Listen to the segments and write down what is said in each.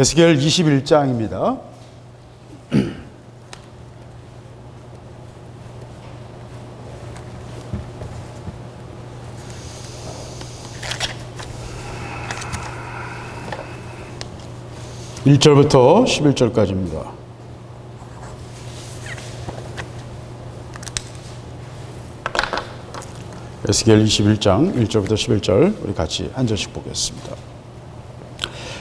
에스겔 21장입니다. (1절부터) (11절까지입니다) 에스겔 21장 1절부터 11절 우리 같이 한 절씩 보겠습니다.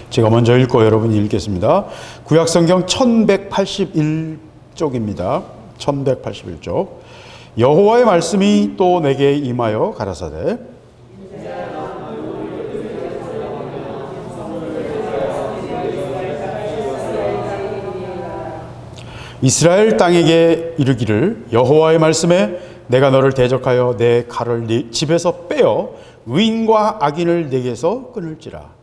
제가 먼저 읽고 여러분이 읽겠습니다. 구약성경 1181쪽입니다. 1181쪽. 여호와의 말씀이 또 내게 임하여 가라사대 이스라엘 땅에게 이르기를 여호와의 말씀에 내가 너를 대적하여 내 칼을 네 집에서 빼어 의인과 악인을 내게서 끊을지라.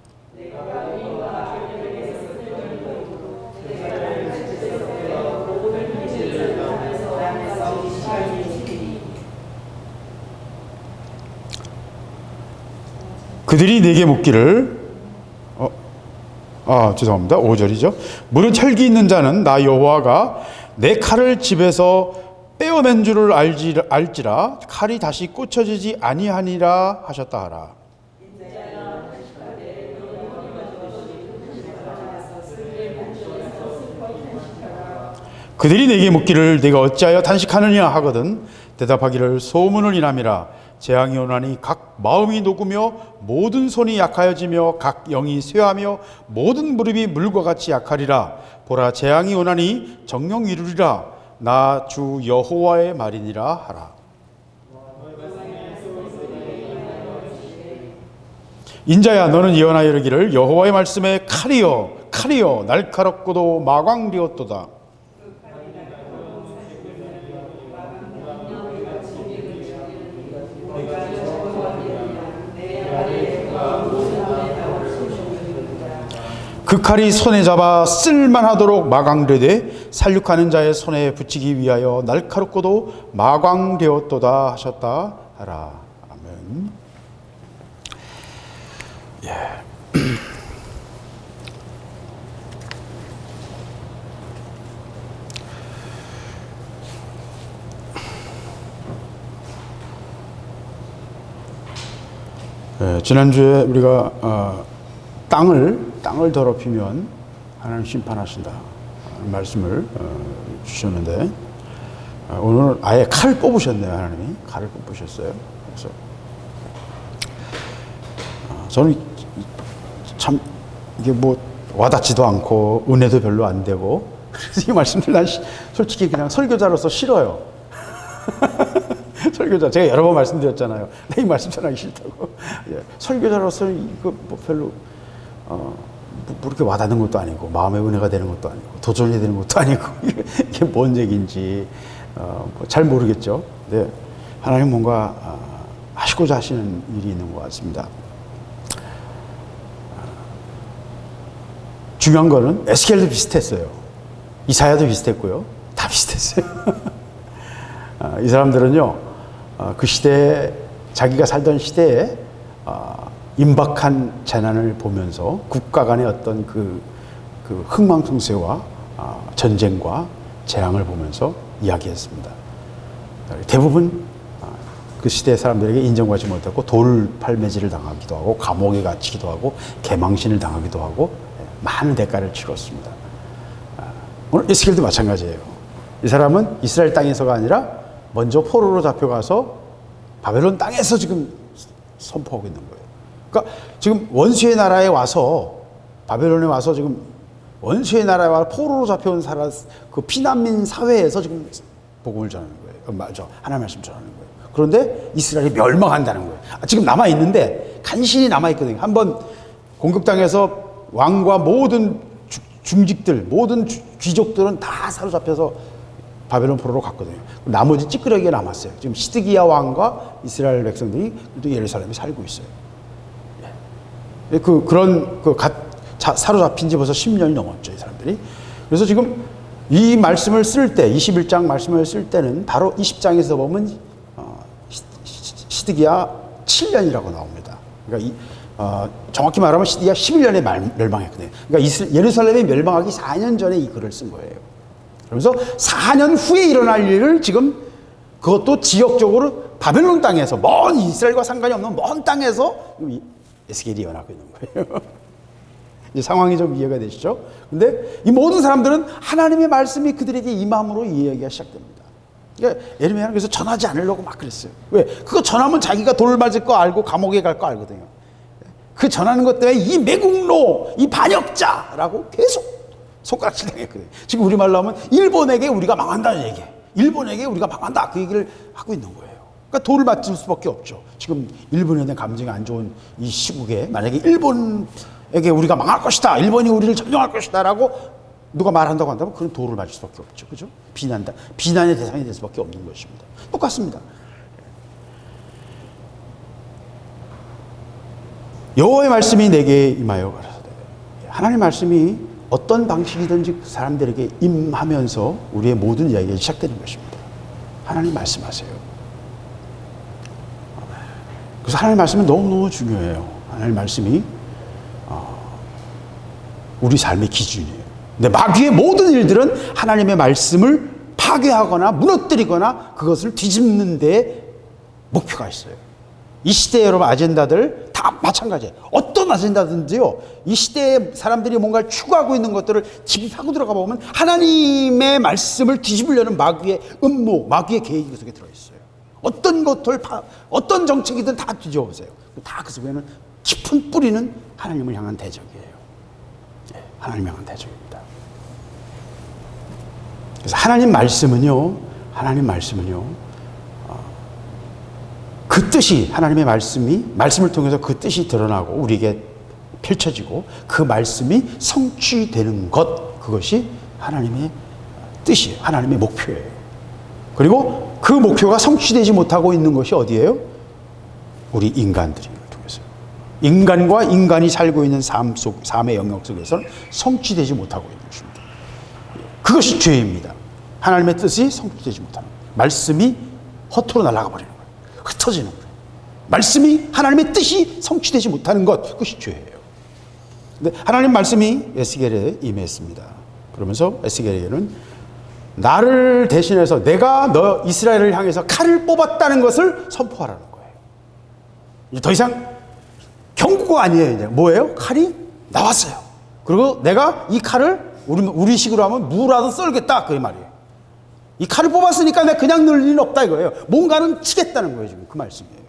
그들이 내게 묻기를 죄송합니다. 5절이죠. 무릇 혈기 있는 자는 나 여호와가 내 칼을 집에서 빼어낸 줄을 알지라 칼이 다시 꽂혀지지 아니하니라 하셨다 하라. 그들이 내게 묻기를 내가 어찌하여 단식하느냐 하거든 대답하기를 소문을 인함이라. 재앙이 오나니 각 마음이 녹으며 모든 손이 약하여지며 각 영이 쇠하며 모든 무릎이 물과 같이 약하리라. 보라, 재앙이 오나니 정령 이루리라. 나 주 여호와의 말이니라 하라. 인자야, 너는 예언하여 이르기를 여호와의 말씀에 칼이여 날카롭고도 마광되었도다. 그 칼이 손에 잡아 쓸만하도록 마광되되 살육하는 자의 손에 붙이기 위하여 날카롭고도 마광되었도다 하셨다 하라. 아멘. 지난주에 우리가 땅을 더럽히면 하나님 심판하신다 말씀을 주셨는데 오늘 아예 칼을 뽑으셨네요. 하나님이 칼을 뽑으셨어요. 그래서 저는 참 이게 뭐 와닿지도 않고 은혜도 별로 안 되고 그래서 이 말씀들 난 솔직히 그냥 설교자로서 싫어요. 설교자 제가 여러 번 말씀드렸잖아요. 내 이 말씀 전하기 싫다고. 설교자로서 이거 뭐 별로 뭐 그렇게 와닿는 것도 아니고 마음의 은혜가 되는 것도 아니고 도전이 되는 것도 아니고 이게 뭔 얘기인지 잘 모르겠죠. 근데 하나님 뭔가 하시고자 하시는 일이 있는 것 같습니다. 중요한 거는 에스겔도 비슷했어요. 이사야도 비슷했고요. 다 비슷했어요. 이 사람들은요 그 시대에 자기가 살던 시대에 임박한 재난을 보면서 국가 간의 어떤 그 흥망성쇠와 전쟁과 재앙을 보면서 이야기했습니다. 대부분 그 시대 사람들에게 인정받지 못했고 돌팔매질을 당하기도 하고 감옥에 갇히기도 하고 개망신을 당하기도 하고 많은 대가를 치렀습니다. 오늘 에스겔도 마찬가지예요. 이 사람은 이스라엘 땅에서가 아니라 먼저 포로로 잡혀가서 바벨론 땅에서 지금 선포하고 있는 거예요. 그러니까 지금 원수의 나라에 와서 바벨론에 와서 지금 원수의 나라에 와서 포로로 잡혀온 사람 그 피난민 사회에서 지금 복음을 전하는 거예요. 맞아, 하나님 말씀 전하는 거예요. 그런데 이스라엘이 멸망한다는 거예요. 지금 남아 있는데 간신히 남아 있거든요. 한번 공격당해서 왕과 모든 중직들, 모든 귀족들은 다 사로잡혀서 바벨론 포로로 갔거든요. 나머지 찌끄러기가 남았어요. 지금 시드기야 왕과 이스라엘 백성들이 또 예루살렘에 살고 있어요. 사로잡힌 지 벌써 10년이 넘었죠, 이 사람들이. 그래서 지금 이 말씀을 쓸 때, 21장 말씀을 쓸 때는 바로 20장에서 보면 시드기야 7년이라고 나옵니다. 그러니까 정확히 말하면 시디가 11년에 멸망했거든요. 그러니까 예루살렘이 멸망하기 4년 전에 이 글을 쓴 거예요. 그러면서 4년 후에 일어날 일을 지금 그것도 지역적으로 바벨론 땅에서 먼 이스라엘과 상관이 없는 먼 땅에서 에스겔이 예언하고 있는 거예요. 이제 상황이 좀 이해가 되시죠? 근데 이 모든 사람들은 하나님의 말씀이 그들에게 임함으로 이 이야기가 시작됩니다. 그러니까 에르미야는 그래서 전하지 않으려고 막 그랬어요. 왜? 그거 전하면 자기가 돌 맞을 거 알고 감옥에 갈 거 알거든요. 그 전하는 것 때문에 이 매국노, 이 반역자라고 계속 손가락질 당했거든요. 지금 우리말로 하면 일본에게 우리가 망한다는 얘기예요. 일본에게 우리가 망한다, 그 얘기를 하고 있는 거예요. 그러니까 돌을 맞을 수밖에 없죠. 지금 일본에 대한 감정이 안 좋은 이 시국에 만약에 일본에게 우리가 망할 것이다, 일본이 우리를 점령할 것이다 라고 누가 말한다고 한다면 그건 돌을 맞을 수밖에 없죠. 그죠? 비난의 대상이 될 수밖에 없는 것입니다. 똑같습니다. 여호와의 말씀이 내게 임하여 가라사대. 하나님의 말씀이 어떤 방식이든지 그 사람들에게 임하면서 우리의 모든 이야기가 시작되는 것입니다. 하나님 말씀하세요. 그래서 하나님 말씀은 너무너무 중요해요. 하나님 말씀이 우리 삶의 기준이에요. 근데 마귀의 모든 일들은 하나님의 말씀을 파괴하거나 무너뜨리거나 그것을 뒤집는 데 목표가 있어요. 이 시대의 여러분 아젠다들 다 마찬가지예요. 어떤 아젠다든지요, 이 시대에 사람들이 뭔가를 추구하고 있는 것들을 깊이 파고 들어가 보면 하나님의 말씀을 뒤집으려는 마귀의 음모, 마귀의 계획이 그 속에 들어있어요. 어떤 것들, 어떤 정책이든 다 뒤집어보세요. 다 그 속에는 깊은 뿌리는 하나님을 향한 대적이에요. 하나님을 향한 대적입니다. 그래서 하나님 말씀은요, 그 뜻이, 하나님의 말씀을 통해서 그 뜻이 드러나고 우리에게 펼쳐지고 그 말씀이 성취되는 것, 그것이 하나님의 뜻이에요. 하나님의 목표예요. 그리고 그 목표가 성취되지 못하고 있는 것이 어디예요? 우리 인간들을 통해서. 인간과 인간이 살고 있는 삶의 영역 속에서는 성취되지 못하고 있는 것입니다. 그것이 죄입니다. 하나님의 뜻이 성취되지 못하는 거예요. 말씀이 허투루 날아가 버리는 거예요. 흩어지는 거예요. 말씀이, 하나님의 뜻이 성취되지 못하는 것, 그것이 죄예요. 근데 하나님 말씀이 에스겔에 임했습니다. 그러면서 에스겔에게는 나를 대신해서 내가 너 이스라엘을 향해서 칼을 뽑았다는 것을 선포하라는 거예요. 이제 더 이상 경고가 아니에요. 이제 뭐예요? 칼이 나왔어요. 그리고 내가 이 칼을 우리 식으로 하면 무라도 썰겠다, 그 말이에요. 이 칼을 뽑았으니까 내가 그냥 넣을 일은 없다 이거예요. 뭔가는 치겠다는 거예요. 지금 그 말씀이에요.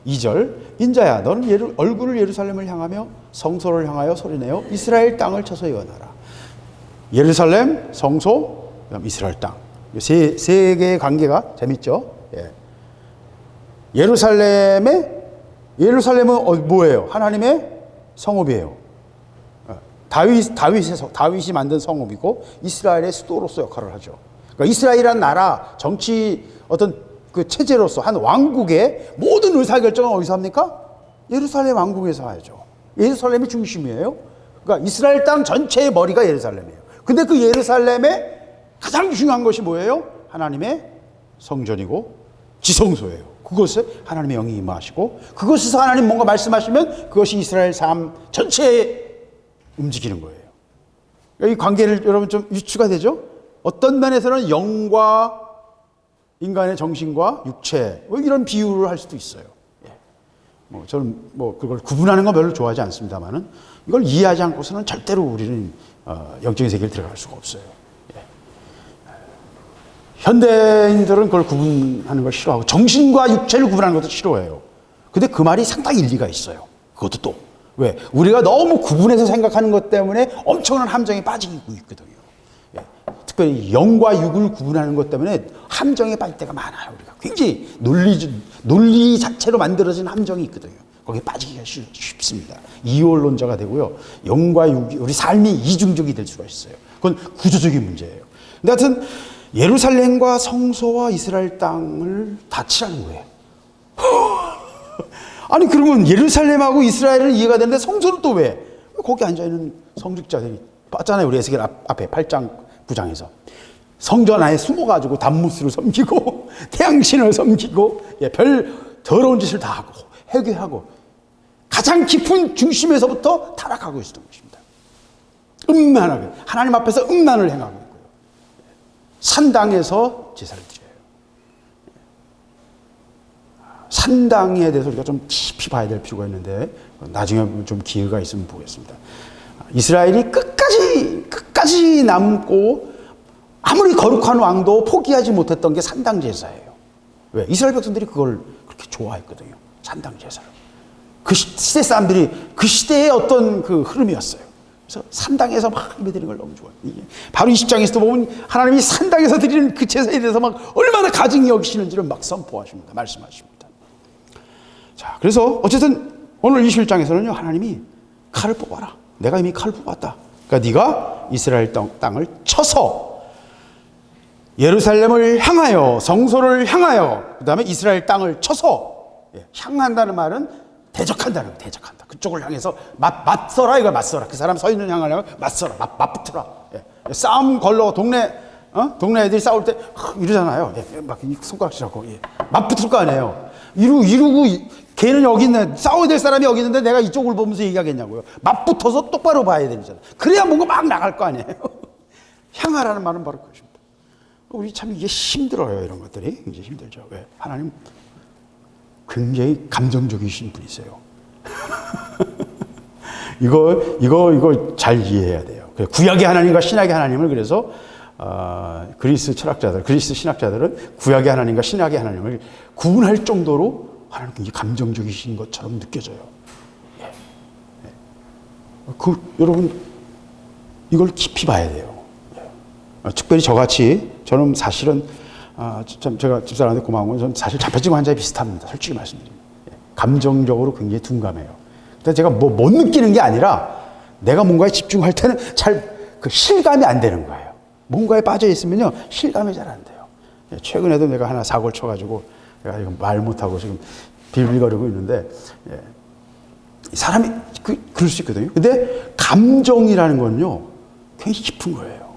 2절, 인자야 너는 얼굴을 예루살렘을 향하며 성소를 향하여 소리내어 이스라엘 땅을 쳐서 예언하라. 예루살렘, 성소, 그다음 이스라엘 땅. 세 개의 관계가 재밌죠? 예. 예루살렘은 뭐예요? 하나님의 성읍이에요. 다윗이 만든 성읍이고 이스라엘의 수도로서 역할을 하죠. 그러니까 이스라엘이라는 나라, 정치 어떤 그 체제로서 한 왕국의 모든 의사결정은 어디서 합니까? 예루살렘 왕궁에서 하죠. 예루살렘이 중심이에요. 그러니까 이스라엘 땅 전체의 머리가 예루살렘이에요. 근데 그 예루살렘의 가장 중요한 것이 뭐예요? 하나님의 성전이고 지성소예요. 그것에 하나님의 영이 임하시고 그것에서 하나님 뭔가 말씀하시면 그것이 이스라엘 삶 전체에 움직이는 거예요. 이 관계를 여러분 좀 유추가 되죠? 어떤 면에서는 영과 인간의 정신과 육체, 이런 비유를 할 수도 있어요. 예. 저는 그걸 구분하는 건 별로 좋아하지 않습니다만은 이걸 이해하지 않고서는 절대로 우리는 영적인 세계를 들어갈 수가 없어요. 예. 현대인들은 그걸 구분하는 걸 싫어하고 정신과 육체를 구분하는 것도 싫어해요. 근데 그 말이 상당히 일리가 있어요. 그것도 또. 왜? 우리가 너무 구분해서 생각하는 것 때문에 엄청난 함정에 빠지고 있거든요. 예. 특별히 영과 육을 구분하는 것 때문에 함정에 빠질 때가 많아요. 우리가 굉장히 논리 자체로 만들어진 함정이 있거든요. 거기에 빠지기가 쉽습니다. 이원론자가 되고요. 영과 육이 우리 삶이 이중적이 될 수가 있어요. 그건 구조적인 문제예요. 근데 하여튼 예루살렘과 성소와 이스라엘 땅을 다 치라는 거예요. 아니 그러면 예루살렘하고 이스라엘은 이해가 되는데 성소는 또 왜? 거기 앉아있는 성직자들이 봤잖아요. 우리 에스겔 앞에 8장 9장에서 성전 안에 숨어가지고 단무스를 섬기고 태양신을 섬기고 별 더러운 짓을 다 하고 회개하고 가장 깊은 중심에서부터 타락하고 있었던 것입니다. 음란하게 하나님 앞에서 음란을 행하고 있고요. 산당에서 제사를 드려요. 산당에 대해서 우리가 좀 깊이 봐야 될 필요가 있는데 나중에 좀 기회가 있으면 보겠습니다. 이스라엘이 끝까지 남고 아무리 거룩한 왕도 포기하지 못했던 게 산당 제사예요. 왜? 이스라엘 백성들이 그걸 그렇게 좋아했거든요. 산당 제사를. 그 시대 사람들이 그 시대의 어떤 그 흐름이었어요. 그래서 산당에서 막 예배드리는 걸 너무 좋아해요. 바로 20장에서도 보면 하나님이 산당에서 드리는 그 제사에 대해서 막 얼마나 가증히 여기시는지를 막 선포하십니다. 말씀하십니다. 자, 그래서 어쨌든 오늘 21장에서는요, 하나님이 칼을 뽑아라. 내가 이미 칼을 뽑았다. 그러니까 네가 이스라엘 땅을 쳐서 예루살렘을 향하여, 성소를 향하여, 그 다음에 이스라엘 땅을 쳐서, 향한다는 말은 대적한다는 거예요. 대적한다. 그쪽을 향해서 맞서라. 이거 맞서라. 그 사람 서 있는 향하려면 맞서라. 맞붙어라. 싸움 걸러 동네 애들이 싸울 때 이러잖아요. 막 손가락질하고 맞붙을 거 아니에요. 이루고 걔는 여기 있네. 싸워야 될 사람이 여기 있는데 내가 이쪽을 보면서 얘기하겠냐고요. 맞붙어서 똑바로 봐야 되잖아요. 그래야 뭔가 막 나갈 거 아니에요. 향하라는 말은 바로 그것입니다. 우리 참 이게 힘들어요. 이런 것들이 굉장히 힘들죠. 왜? 하나님 굉장히 감정적이신 분이세요. 이거 잘 이해해야 돼요. 구약의 하나님과 신약의 하나님을 그래서 그리스 철학자들, 그리스 신학자들은 구약의 하나님과 신약의 하나님을 구분할 정도로 하나님 굉장히 감정적이신 것처럼 느껴져요. 여러분 이걸 깊이 봐야 돼요. 특별히 저같이 저는 사실은 참 제가 집사람한테 고마운 건 저는 사실 자폐증 환자에 비슷합니다. 솔직히 말씀드립니다. 감정적으로 굉장히 둔감해요. 근데 제가 못 느끼는 게 아니라 내가 뭔가에 집중할 때는 잘 그 실감이 안 되는 거예요. 뭔가에 빠져 있으면요 실감이 잘 안 돼요. 최근에도 내가 하나 사고를 쳐가지고 내가 지금 말 못하고 지금 빌빌거리고 있는데 사람이 그럴 수 있거든요. 근데 감정이라는 건요 굉장히 깊은 거예요.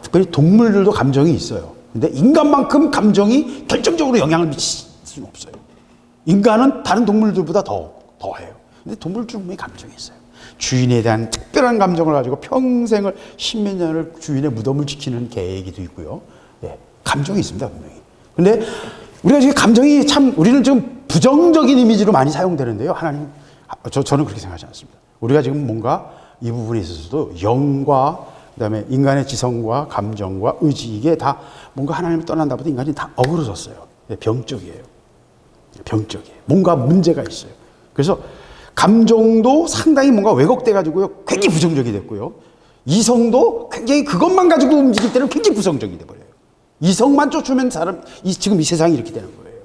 특별히 동물들도 감정이 있어요. 근데 인간만큼 감정이 결정적으로 영향을 미칠 수는 없어요. 인간은 다른 동물들보다 더해요. 근데 동물들 분명히 감정이 있어요. 주인에 대한 특별한 감정을 가지고 평생을 십몇 년을 주인의 무덤을 지키는 개기도 있고요. 감정이 있습니다, 분명히. 근데 우리가 지금 감정이 참 우리는 지금 부정적인 이미지로 많이 사용되는데요. 하나님, 저는 그렇게 생각하지 않습니다. 우리가 지금 뭔가 이 부분에 있어서도 영과 그다음에 인간의 지성과 감정과 의지 이게 다 뭔가 하나님을 떠난다보다 인간이 다 어그러졌어요. 병적이에요. 병적이에요. 뭔가 문제가 있어요. 그래서 감정도 상당히 뭔가 왜곡돼 가지고요. 굉장히 부정적이 됐고요. 이성도 굉장히 그것만 가지고 움직일 때는 굉장히 부정적이 돼 버려요. 이성만 쫓으면 지금 이 세상이 이렇게 되는 거예요.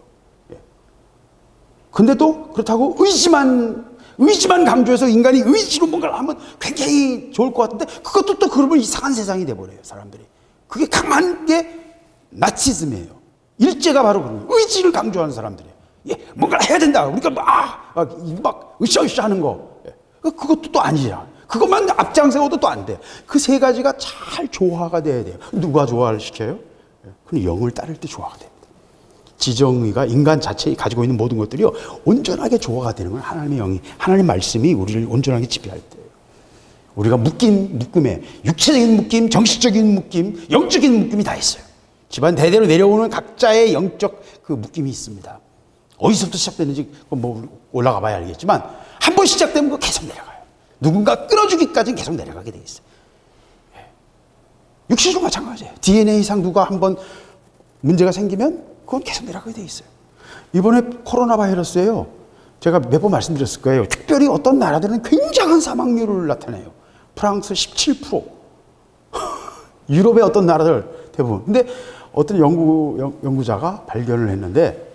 근데 또 그렇다고 의지만 강조해서 인간이 의지로 뭔가를 하면 굉장히 좋을 것 같은데 그것도 또 그러면 이상한 세상이 돼버려요. 사람들이. 그게 강한 게 나치즘이에요. 일제가 바로 그런 거예요. 의지를 강조하는 사람들이에요. 뭔가를 해야 된다. 우리가 막 으쌰으쌰 하는 거. 그것도 또 아니야. 그것만 앞장 세워도 또 안 돼. 그 세 가지가 잘 조화가 돼야 돼요. 누가 조화를 시켜요? 그건 영을 따를 때 조화가 됩니다. 지정의가 인간 자체에 가지고 있는 모든 것들이요 온전하게 조화가 되는 건 하나님의 영이, 하나님의 말씀이 우리를 온전하게 지배할 때예요. 우리가 묶임에 육체적인 묶임, 정신적인 묶임, 영적인 묶임이 다 있어요. 집안 대대로 내려오는 각자의 영적 그 묶임이 있습니다. 어디서부터 시작되는지 올라가 봐야 알겠지만 한 번 시작되면 그거 계속 내려가요. 누군가 끊어주기까지는 계속 내려가게 돼 있어요. 육체도 마찬가지예요. DNA상 누가 한번 문제가 생기면 그건 계속 내려가게 돼 있어요. 이번에 코로나 바이러스에요. 제가 몇 번 말씀드렸을 거예요. 특별히 어떤 나라들은 굉장한 사망률을 나타내요. 프랑스 17%. 유럽의 어떤 나라들 대부분. 근데 어떤 연구자가 발견을 했는데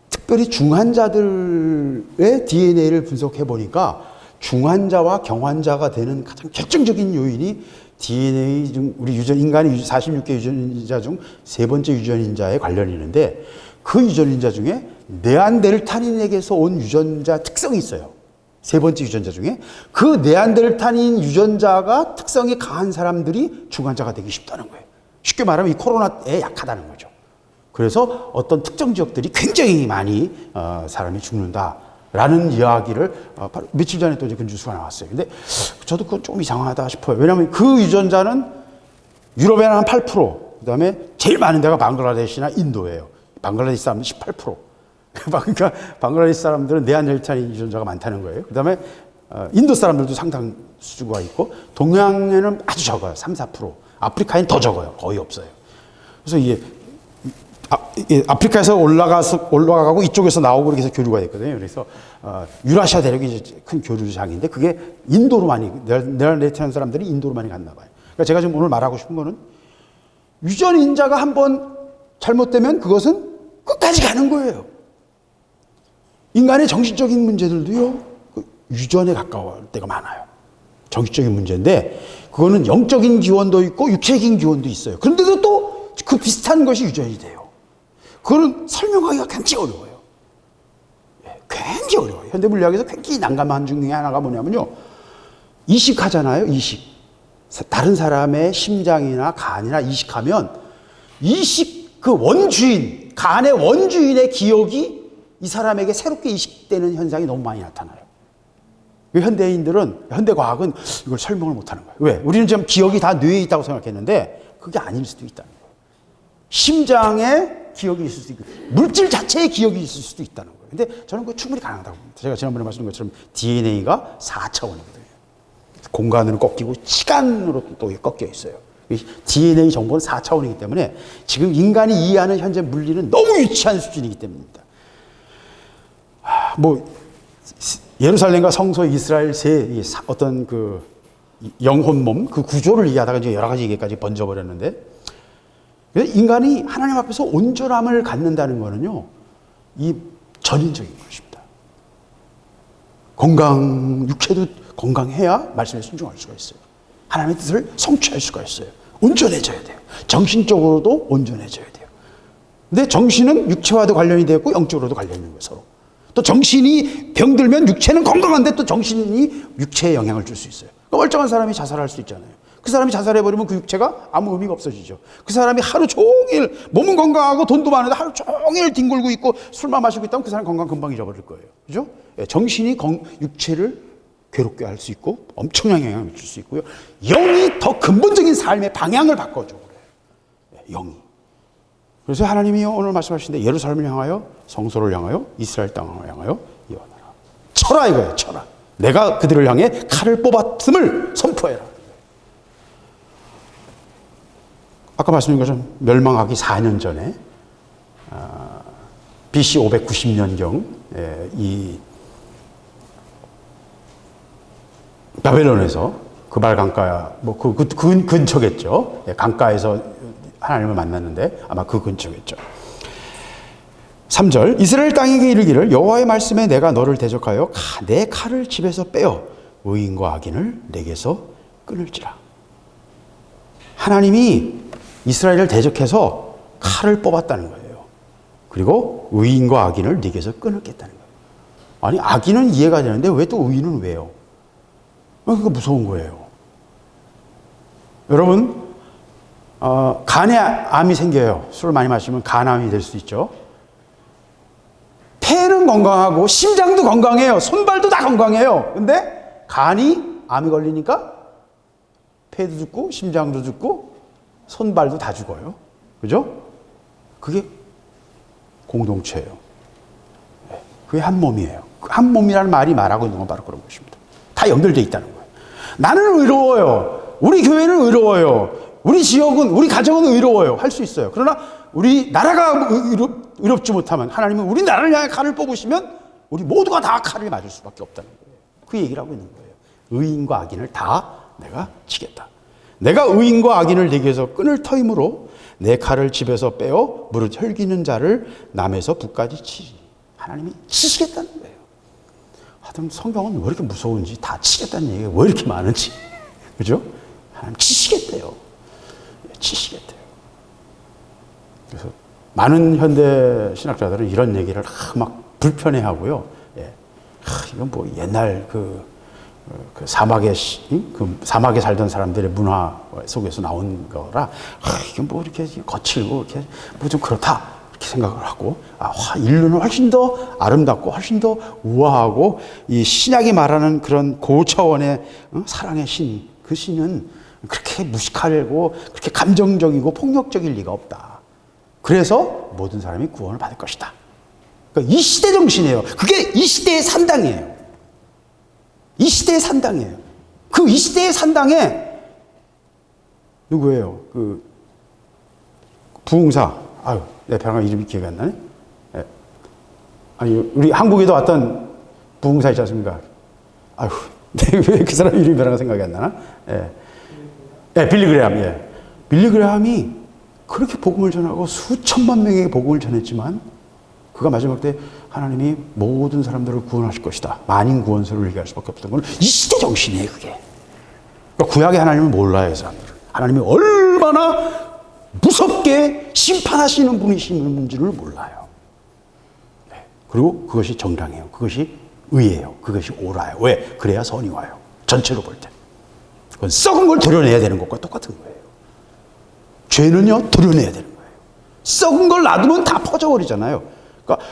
특별히 중환자들의 DNA를 분석해 보니까 중환자와 경환자가 되는 가장 결정적인 요인이 DNA 중 우리 인간의 46개 유전자 중 세 번째 유전인자에 관련이 있는데 그 유전인자 중에 네안데르탈인에게서 온 유전자 특성이 있어요. 세 번째 유전자 중에 그 네안데르탈인 유전자가 특성이 강한 사람들이 중환자가 되기 쉽다는 거예요. 쉽게 말하면 이 코로나에 약하다는 거죠. 그래서 어떤 특정 지역들이 굉장히 많이 사람이 죽는다. 라는 이야기를 바로 며칠 전에 또 이제 그 뉴스가 나왔어요. 근데 저도 그건 좀 이상하다 싶어요. 왜냐하면 그 유전자는 유럽에는 한 8%, 그다음에 제일 많은 데가 방글라데시나 인도예요. 방글라데시 사람들 18%. 그러니까 방글라데시 사람들은 네안데르탈인 유전자가 많다는 거예요. 그다음에 인도 사람들도 상당 수가 있고 동양에는 아주 적어요. 3, 4%. 아프리카에는 더 적어요. 거의 없어요. 그래서 이게 아프리카에서 올라가고 이쪽에서 나오고 이렇게 해서 교류가 됐거든요. 그래서 유라시아 대륙이 이제 큰 교류장인데 그게 인도로 많이, 네덜란드 사람들이 인도로 많이 갔나 봐요. 그러니까 제가 지금 오늘 말하고 싶은 거는 유전인자가 한번 잘못되면 그것은 끝까지 가는 거예요. 인간의 정신적인 문제들도요, 유전에 가까울 때가 많아요. 정신적인 문제인데 그거는 영적인 기원도 있고 육체적인 기원도 있어요. 그런데도 또 그 비슷한 것이 유전이 돼요. 그건 설명하기가 굉장히 어려워요. 굉장히 어려워요. 현대물리학에서 굉장히 난감한 중에 하나가 뭐냐면요. 이식하잖아요. 이식. 다른 사람의 심장이나 간이나 이식하면 이식 그 원주인, 간의 원주인의 기억이 이 사람에게 새롭게 이식되는 현상이 너무 많이 나타나요. 현대인들은, 현대과학은 이걸 설명을 못하는 거예요. 왜? 우리는 지금 기억이 다 뇌에 있다고 생각했는데 그게 아닐 수도 있다는 거예요. 심장에 기억이 있을 수도 있고 물질 자체에 기억이 있을 수도 있다는 거예요. 근데 저는 그거 충분히 가능하다고 봅니다. 제가 지난번에 말씀드린 것처럼 DNA가 4차원이거든요. 공간으로 꺾이고 시간으로 또 꺾여 있어요. DNA 정보는 4차원이기 때문에 지금 인간이 이해하는 현재 물리는 너무 유치한 수준이기 때문입니다. 뭐 예루살렘과 성소 이스라엘 세 어떤 그 영혼 몸 그 구조를 이해하다가 이제 여러 가지 얘기까지 번져버렸는데 인간이 하나님 앞에서 온전함을 갖는다는 거는요, 이 전인적인 것입니다. 육체도 건강해야 말씀에 순종할 수가 있어요. 하나님의 뜻을 성취할 수가 있어요. 온전해져야 돼요. 정신적으로도 온전해져야 돼요. 근데 정신은 육체와도 관련이 되어 있고 영적으로도 관련이 있는 거예요, 서로. 또 정신이 병들면 육체는 건강한데 또 정신이 육체에 영향을 줄 수 있어요. 그러니까 멀쩡한 사람이 자살할 수 있잖아요. 그 사람이 자살해버리면 그 육체가 아무 의미가 없어지죠. 그 사람이 하루 종일 몸은 건강하고 돈도 많은데 하루 종일 뒹굴고 있고 술만 마시고 있다면 그 사람 건강 금방 잊어버릴 거예요. 그죠? 정신이 육체를 괴롭게 할 수 있고 엄청난 영향을 줄 수 있고요. 영이 더 근본적인 삶의 방향을 바꿔줘 그래요. 영이. 그래서 하나님이요 오늘 말씀하시는데 예루살렘을 향하여 성소를 향하여 이스라엘 땅을 향하여 예언하라. 쳐라 이거예요. 쳐라. 내가 그들을 향해 칼을 뽑았음을 선포해라. 아까 말씀드린 것처럼 멸망하기 4년 전에 BC 590년경 이 바벨론에서 그발 강가 그 근처겠죠. 강가에서 하나님을 만났는데 아마 그 근처겠죠. 3절 이스라엘 땅에게 이르기를 여호와의 말씀에 내가 너를 대적하여 내 칼을 집에서 빼어 의인과 악인을 내게서 끊을지라. 하나님이 이스라엘을 대적해서 칼을 뽑았다는 거예요. 그리고 의인과 악인을 네게서 끊겠다는 거예요. 아니 악인은 이해가 되는데 왜 또 의인은 왜요? 그거 무서운 거예요. 여러분 간에 암이 생겨요. 술을 많이 마시면 간암이 될 수 있죠. 폐는 건강하고 심장도 건강해요. 손발도 다 건강해요. 근데 간이 암이 걸리니까 폐도 죽고 심장도 죽고 손발도 다 죽어요. 그죠? 그게 공동체예요. 그게 한 몸이에요. 한 몸이라는 말이 말하고 있는 건 바로 그런 것입니다. 다 연결되어 있다는 거예요. 나는 의로워요. 우리 교회는 의로워요. 우리 지역은, 우리 가정은 의로워요. 할 수 있어요. 그러나 우리 나라가 의롭지 못하면 하나님은 우리 나라를 향해 칼을 뽑으시면 우리 모두가 다 칼을 맞을 수밖에 없다는 거예요. 그 얘기를 하고 있는 거예요. 의인과 악인을 다 내가 치겠다. 내가 의인과 악인을 내게서 끊을 터임으로 내 칼을 집에서 빼어 무릇 혈기는 자를 남에서 북까지 치리. 하나님이 치시겠다는 거예요. 하여튼 성경은 왜 이렇게 무서운지 다 치겠다는 얘기가 왜 이렇게 많은지. 그죠? 하나님 치시겠대요. 치시겠대요. 그래서 많은 현대 신학자들은 이런 얘기를 막 불편해하고요. 이건 뭐 옛날 그 사막에 살던 사람들의 문화 속에서 나온 거라 이게 뭐 이렇게 거칠고 이렇게 뭐 좀 그렇다 그렇게 생각을 하고, 인류는 훨씬 더 아름답고 훨씬 더 우아하고 이 신약이 말하는 그런 고차원의 사랑의 신, 그 신은 그렇게 무식하고 그렇게 감정적이고 폭력적일 리가 없다. 그래서 모든 사람이 구원을 받을 것이다. 그러니까 이 시대 정신이에요. 그게 이 시대의 산당이에요. 이 시대의 산당이에요. 그 이 시대의 산당에 누구예요? 그 부흥사. 내 배랑 이름이 기억이 안 나네. 예. 아니, 우리 한국에도 왔던 부흥사 있지 않습니까? 왜 그 사람 이름이 배랑 생각이 안 나나? 예, 빌리 그레함. 예. 빌리 그레함이 그렇게 복음을 전하고 수천만 명에게 복음을 전했지만 그가 마지막 때 하나님이 모든 사람들을 구원하실 것이다. 만인 구원서를 얘기할 수밖에 없던 건 이 시대 정신이에요, 그게. 그러니까 구약의 하나님을 몰라요, 사람들은. 하나님이 얼마나 무섭게 심판하시는 분이시는지를 몰라요. 네. 그리고 그것이 정당해요. 그것이 의예요. 그것이 옳아요. 왜? 그래야 선이 와요. 전체로 볼 때. 그건 썩은 걸 도려내야 되는 것과 똑같은 거예요. 죄는요, 도려내야 되는 거예요. 썩은 걸 놔두면 다 퍼져버리잖아요. 그러니까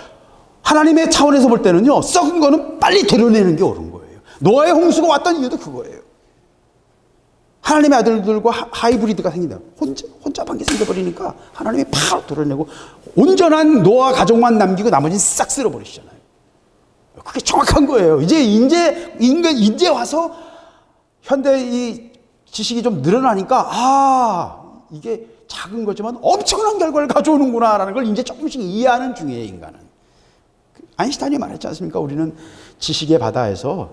하나님의 차원에서 볼 때는요, 썩은 거는 빨리 도려내는 게 옳은 거예요. 노아의 홍수가 왔던 이유도 그거예요. 하나님의 아들들과 하이브리드가 생긴다. 혼자만 게 생겨버리니까 하나님이 바로 도려내고 온전한 노아 가족만 남기고 나머지는 싹 쓸어버리시잖아요. 그게 정확한 거예요. 이제 와서 현대 이 지식이 좀 늘어나니까 이게 작은 거지만 엄청난 결과를 가져오는구나라는 걸 이제 조금씩 이해하는 중이에요, 인간은. 아인슈타인이 말했지 않습니까? 우리는 지식의 바다에서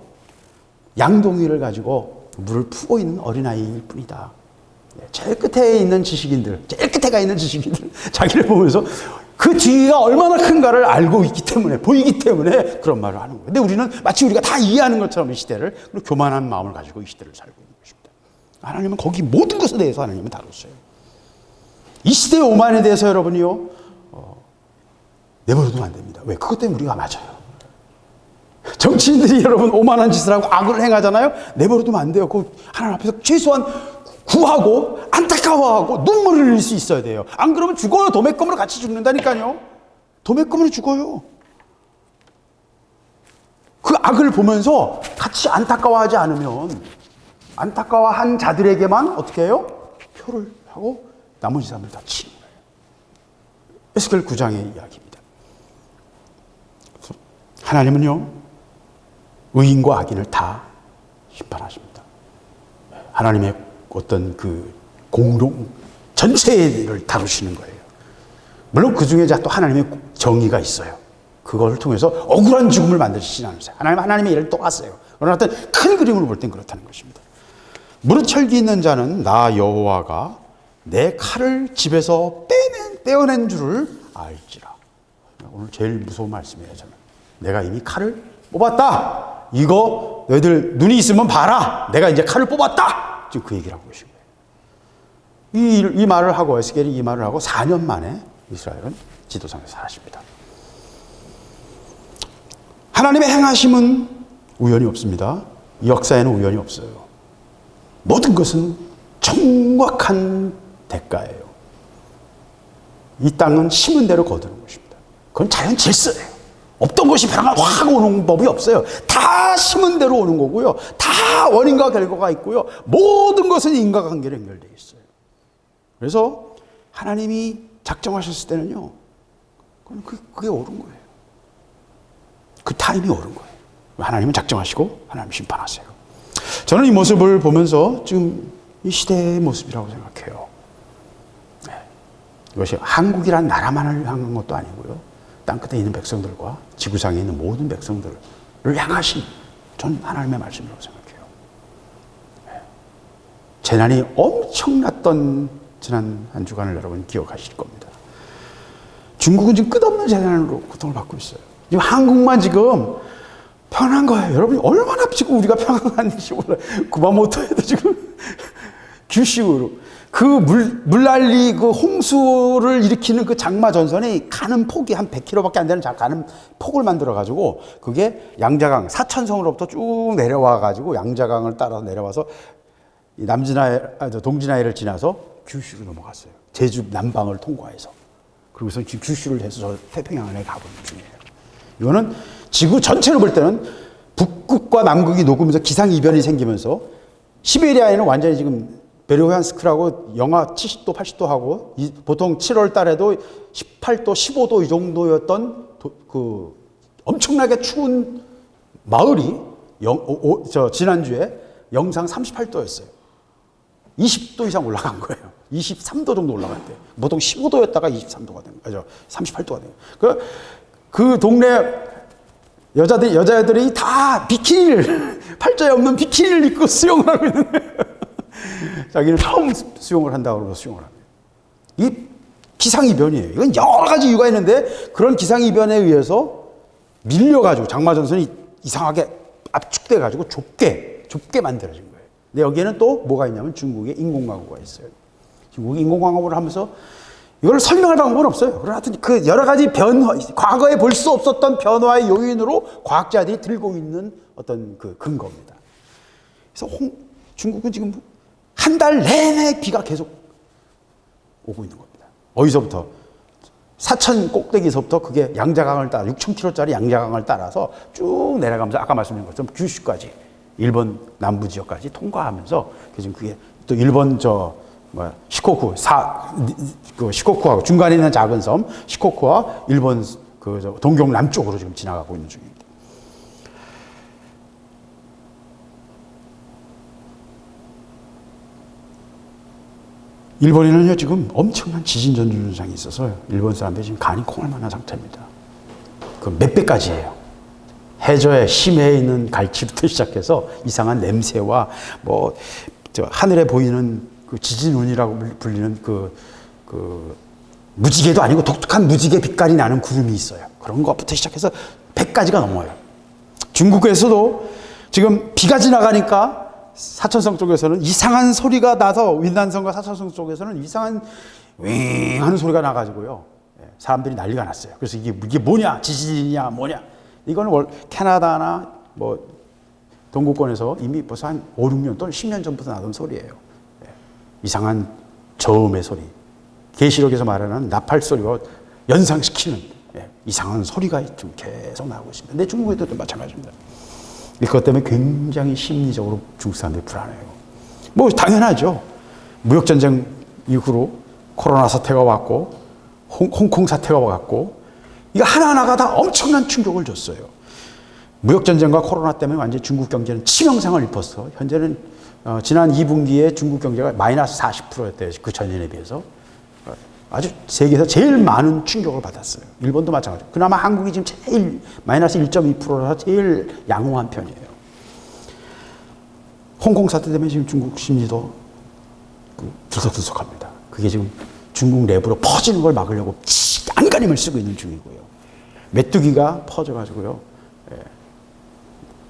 양동이를 가지고 물을 푸고 있는 어린아이일 뿐이다. 제일 끝에 있는 지식인들, 제일 끝에 가 있는 지식인들, 자기를 보면서 그 뒤가 얼마나 큰가를 알고 있기 때문에, 보이기 때문에 그런 말을 하는 거예요. 근데 우리는 마치 우리가 다 이해하는 것처럼 이 시대를, 교만한 마음을 가지고 이 시대를 살고 있는 것입니다. 하나님은 거기 모든 것에 대해서 하나님은 다뤘어요. 이 시대의 오만에 대해서 여러분이요, 내버려두면 안 됩니다. 왜? 그것 때문에 우리가 맞아요. 정치인들이 여러분 오만한 짓을 하고 악을 행하잖아요. 내버려두면 안 돼요. 그 하나님 앞에서 최소한 구하고 안타까워하고 눈물을 흘릴 수 있어야 돼요. 안 그러면 죽어요. 도매금으로 같이 죽는다니까요. 도매금으로 죽어요. 그 악을 보면서 같이 안타까워하지 않으면 안타까워한 자들에게만 어떻게 해요? 표를 하고 나머지 사람들 다 치는 거예요. 에스겔 9장의 이야기입니다. 하나님은요, 의인과 악인을 다 심판하십니다. 하나님의 어떤 그 공동 전체를 다루시는 거예요. 물론 그 중에 또 하나님의 정의가 있어요. 그걸 통해서 억울한 죽음을 만드시진 않으세요. 하나님의 일을 또 하세요. 그러나 어떤 큰 그림을 볼 땐 그렇다는 것입니다. 무릇 혈기 있는 자는 나 여호와가 내 칼을 집에서 떼어낸 줄을 알지라. 오늘 제일 무서운 말씀이에요, 저는. 내가 이미 칼을 뽑았다. 이거 너희들 눈이 있으면 봐라. 내가 이제 칼을 뽑았다. 지금 그 얘기를 하고 계신 거예요. 이 말을 하고, 에스겔이 이 말을 하고 4년 만에 이스라엘은 지도상에서 사라집니다. 하나님의 행하심은 우연이 없습니다. 역사에는 우연이 없어요. 모든 것은 정확한 대가예요. 이 땅은 심은 대로 거두는 것입니다. 그건 자연 질서예요. 없던 것이 벼랑 확 오는 법이 없어요. 다 심은 대로 오는 거고요. 다 원인과 결과가 있고요. 모든 것은 인과관계로 연결되어 있어요. 그래서 하나님이 작정하셨을 때는요, 그게 옳은 거예요. 그 타임이 옳은 거예요. 하나님은 작정하시고 하나님 심판하세요. 저는 이 모습을 보면서 지금 이 시대의 모습이라고 생각해요. 네. 이것이 한국이란 나라만을 향한 것도 아니고요. 땅끝에 있는 백성들과 지구상에 있는 모든 백성들을 향하신 전 하나님의 말씀이라고 생각해요. 네. 재난이 엄청났던 지난 한 주간을 여러분 기억하실 겁니다. 중국은 지금 끝없는 재난으로 고통을 받고 있어요. 지금 한국만 지금 편한 거예요. 여러분이 얼마나 지금 우리가 평안한지 몰라요. 구마모토에도 지금 규슈로 그 물난리 그 홍수를 일으키는 그 장마 전선이 가는 폭이 한 100km밖에 안 되는 가는 폭을 만들어 가지고 그게 양자강 사천성으로부터 쭉 내려와 가지고 양자강을 따라서 내려와서 동진하해를 지나서 규슈로 넘어갔어요. 제주 남방을 통과해서. 그리고서 지금 규슈를 해서 저 태평양에 가고 있는 중이에요. 이거는 지구 전체로 볼 때는 북극과 남극이 녹으면서 기상이변이 생기면서 시베리아에는 완전히 지금 베르호얀스크라고 영하 70도, 80도 하고 보통 7월 달에도 18도, 15도 이 정도였던 그 엄청나게 추운 마을이 지난주에 영상 38도였어요. 20도 이상 올라간 거예요. 23도 정도 올라갔대요. 보통 15도였다가 23도가 된 거죠. 38도가 된 거예요. 그 동네 여자애들이 다 비키니를, 팔자에 없는 비키니를 입고 수영을 하고 있는 거예요. 자기는 처음 수영을 한다고 그러고 수영을 합니다. 이 기상이변이에요. 이건 여러 가지 이유가 있는데 그런 기상이변에 의해서 밀려가지고 장마전선이 이상하게 압축돼가지고 좁게 만들어진 거예요. 근데 여기에는 또 뭐가 있냐면 중국의 인공광우가 있어요. 중국이 인공광우를 하면서 이걸 설명할 방법은 없어요. 그러나 하여튼 그 여러 가지 과거에 볼 수 없었던 변화의 요인으로 과학자들이 들고 있는 어떤 그 근거입니다. 그래서 중국은 지금 한 달 내내 비가 계속 오고 있는 겁니다. 어디서부터? 사천 꼭대기에서부터 그게 양자강을 따라 6,000km짜리 양자강을 따라서 쭉 내려가면서 아까 말씀드린 것처럼 규슈까지 일본 남부 지역까지 통과하면서 지금 그게 또 일본 시코쿠하고 중간에 있는 작은 섬 시코쿠와 일본 동경 남쪽으로 지금 지나가고 있는 중입니다. 일본에는요 지금 엄청난 지진 전조증상이 있어서 일본 사람들이 지금 간이 콩할 만한 상태입니다. 그 몇 배까지예요. 해저에 심해에 있는 갈치부터 시작해서 이상한 냄새와 하늘에 보이는 그 지진운이라고 불리는 그 무지개도 아니고 독특한 무지개 빛깔이 나는 구름이 있어요. 그런 것부터 시작해서 100가지가 넘어요. 중국에서도 지금 비가 지나가니까 사천성 쪽에서는 이상한 소리가 나서 윈난성과 사천성 쪽에서는 이상한 윙 하는 소리가 나가지고요. 사람들이 난리가 났어요. 그래서 이게 뭐냐? 지진이냐 뭐냐? 이거는 캐나다나 동구권에서 이미 벌써 한 5, 6년 또는 10년 전부터 나던 소리예요. 이상한 저음의 소리. 계시록에서 말하는 나팔 소리와 연상시키는 이상한 소리가 좀 계속 나오고 있습니다. 근데 중국에도 또 마찬가지입니다. 이것 때문에 굉장히 심리적으로 중국 사람들이 불안해요. 당연하죠. 무역전쟁 이후로 코로나 사태가 왔고 홍콩 사태가 왔고 이거 하나하나가 다 엄청난 충격을 줬어요. 무역전쟁과 코로나 때문에 완전히 중국 경제는 치명상을 입었어. 현재는 지난 2분기에 중국 경제가 마이너스 40%였대요. 그 전년에 비해서. 아주 세계에서 제일 많은 충격을 받았어요. 일본도 마찬가지고. 그나마 한국이 지금 제일 마이너스 1.2%라서 제일 양호한 편이에요. 홍콩 사태 때문에 지금 중국 심리도 들썩들썩합니다. 그게 지금 중국 내부로 퍼지는 걸 막으려고 안간힘을 쓰고 있는 중이고요. 메뚜기가 퍼져가지고요.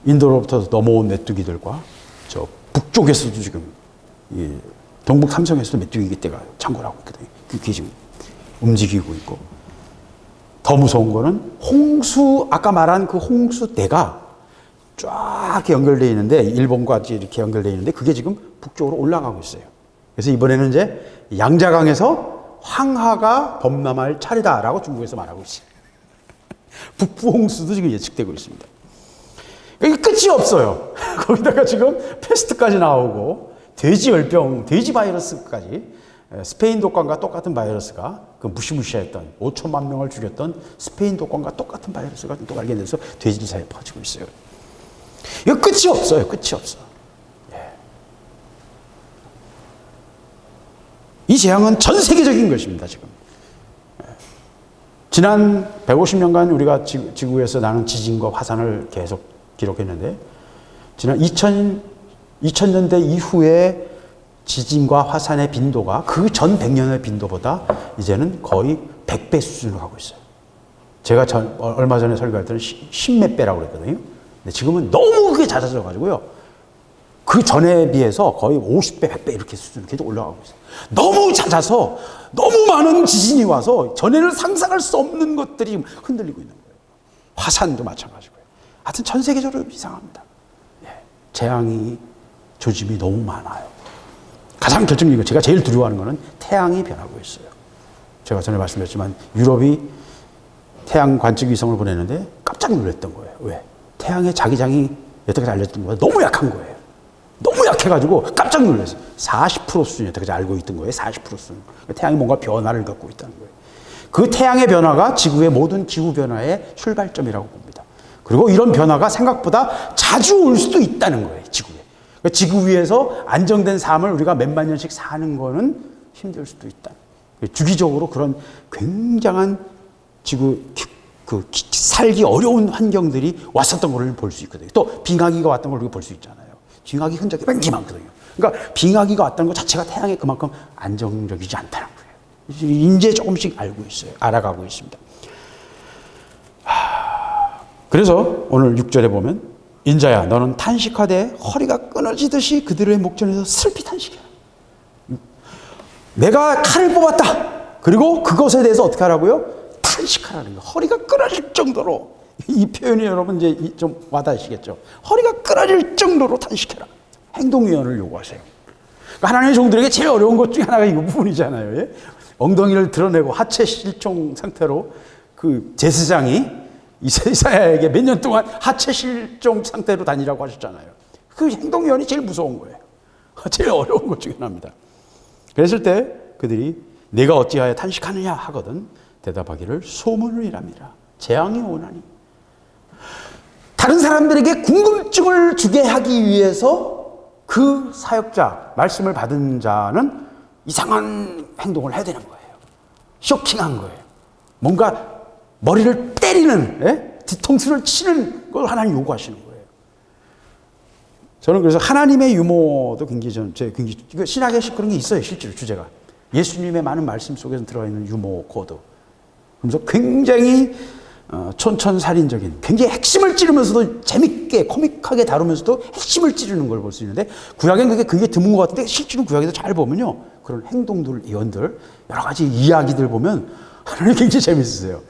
인도로부터 넘어온 메뚜기들과 저 북쪽에서도 지금 동북 삼성에서도 메뚜기 떼가 창궐 하고 있거든요. 그게 지금 움직이고 있고 더 무서운 거는 아까 말한 그 홍수대가 쫙 연결되어 있는데 일본과 이렇게 연결되어 있는데 그게 지금 북쪽으로 올라가고 있어요. 그래서 이번에는 이제 양자강에서 황하가 범람할 차례다라고 중국에서 말하고 있어요. 북부 홍수도 지금 예측되고 있습니다. 이게 끝이 없어요. 거기다가 지금 패스트까지 나오고 돼지열병, 돼지 바이러스까지 스페인 독감과 똑같은 바이러스가 그 무시무시했던 5천만 명을 죽였던 스페인 독감과 똑같은 바이러스가 또 발견돼서 돼지들 사이에 퍼지고 있어요. 이거 끝이 없어요. 끝이 없어. 이 재앙은 전 세계적인 것입니다. 지금. 지난 150년간 우리가 지구에서 나는 지진과 화산을 계속 기록했는데 지난 2000년대 이후에 지진과 화산의 빈도가 그 전 100년의 빈도보다 이제는 거의 100배 수준으로 가고 있어요. 제가 얼마 전에 설교할 때는 10몇 배라고 그랬거든요. 근데 지금은 너무 그게 잦아져 가지고요. 그 전에 비해서 거의 50배, 100배 이렇게 수준으로 계속 올라가고 있어요. 너무 잦아서 너무 많은 지진이 와서 전에는 상상할 수 없는 것들이 지금 흔들리고 있는 거예요. 화산도 마찬가지고요. 하여튼 전 세계적으로 이상합니다. 재앙이 조짐이 너무 많아요. 가장 결정적인 거 제가 제일 두려워하는 거는 태양이 변하고 있어요. 제가 전에 말씀드렸지만 유럽이 태양 관측 위성을 보내는데 깜짝 놀랐던 거예요. 왜? 태양의 자기장이 여태까지 알려졌던 것보다 너무 약한 거예요. 너무 약해가지고 깜짝 놀랐어요. 40% 수준 여태까지 알고 있던 거예요. 40% 수준. 태양이 뭔가 변화를 갖고 있다는 거예요. 그 태양의 변화가 지구의 모든 기후 변화의 출발점이라고 봅니다. 그리고 이런 변화가 생각보다 자주 올 수도 있다는 거예요. 지구에. 그러니까 지구 위에서 안정된 삶을 우리가 몇만 년씩 사는 거는 힘들 수도 있다. 주기적으로 그런 굉장한 지구 살기 어려운 환경들이 왔었던 걸 볼 수 있거든요. 또 빙하기가 왔던 걸 우리가 볼 수 있잖아요. 빙하기 흔적이 굉장히 많거든요. 그러니까 빙하기가 왔다는 것 자체가 태양에 그만큼 안정적이지 않다는 거예요. 이제 조금씩 알고 있어요. 알아가고 있습니다. 그래서 오늘 6절에 보면 인자야 너는 탄식하되 허리가 끊어지듯이 그들의 목전에서 슬피 탄식해라. 내가 칼을 뽑았다. 그리고 그것에 대해서 어떻게 하라고요? 탄식하라는 거예요. 허리가 끊어질 정도로. 이 표현이 여러분 이제 좀 와닿으시겠죠. 허리가 끊어질 정도로 탄식해라. 행동유연을 요구하세요. 그러니까 하나님의 종들에게 제일 어려운 것 중에 하나가 이 부분이잖아요. 예? 엉덩이를 드러내고 하체 실종 상태로 그 제사장이 이사야에게 몇 년 동안 하체 실종 상태로 다니라고 하셨잖아요. 그 행동유연이 제일 무서운 거예요. 제일 어려운 것 중에 하나입니다. 그랬을 때 그들이 내가 어찌하여 탄식하느냐 하거든 대답하기를 소문을 이랍니다. 재앙이 오나니. 다른 사람들에게 궁금증을 주게 하기 위해서 그 사역자, 말씀을 받은 자는 이상한 행동을 해야 되는 거예요. 쇼킹한 거예요. 뭔가 머리를 때리는, 뒤통수를 치는 걸 하나님 요구하시는 거예요. 저는 그래서 하나님의 유머도 굉장히 이거 신학에 그런 게 있어요. 실제로 주제가. 예수님의 많은 말씀 속에서 들어있는 유머 코드. 그래서 굉장히 촌철살인적인, 굉장히 핵심을 찌르면서도 재밌게 코믹하게 다루면서도 핵심을 찌르는 걸 볼 수 있는데 구약엔 그게 굉장히 드문 것 같은데 실제로 구약에서 잘 보면요 그런 행동들, 예언들, 여러 가지 이야기들 보면 하나님 굉장히 재밌으세요.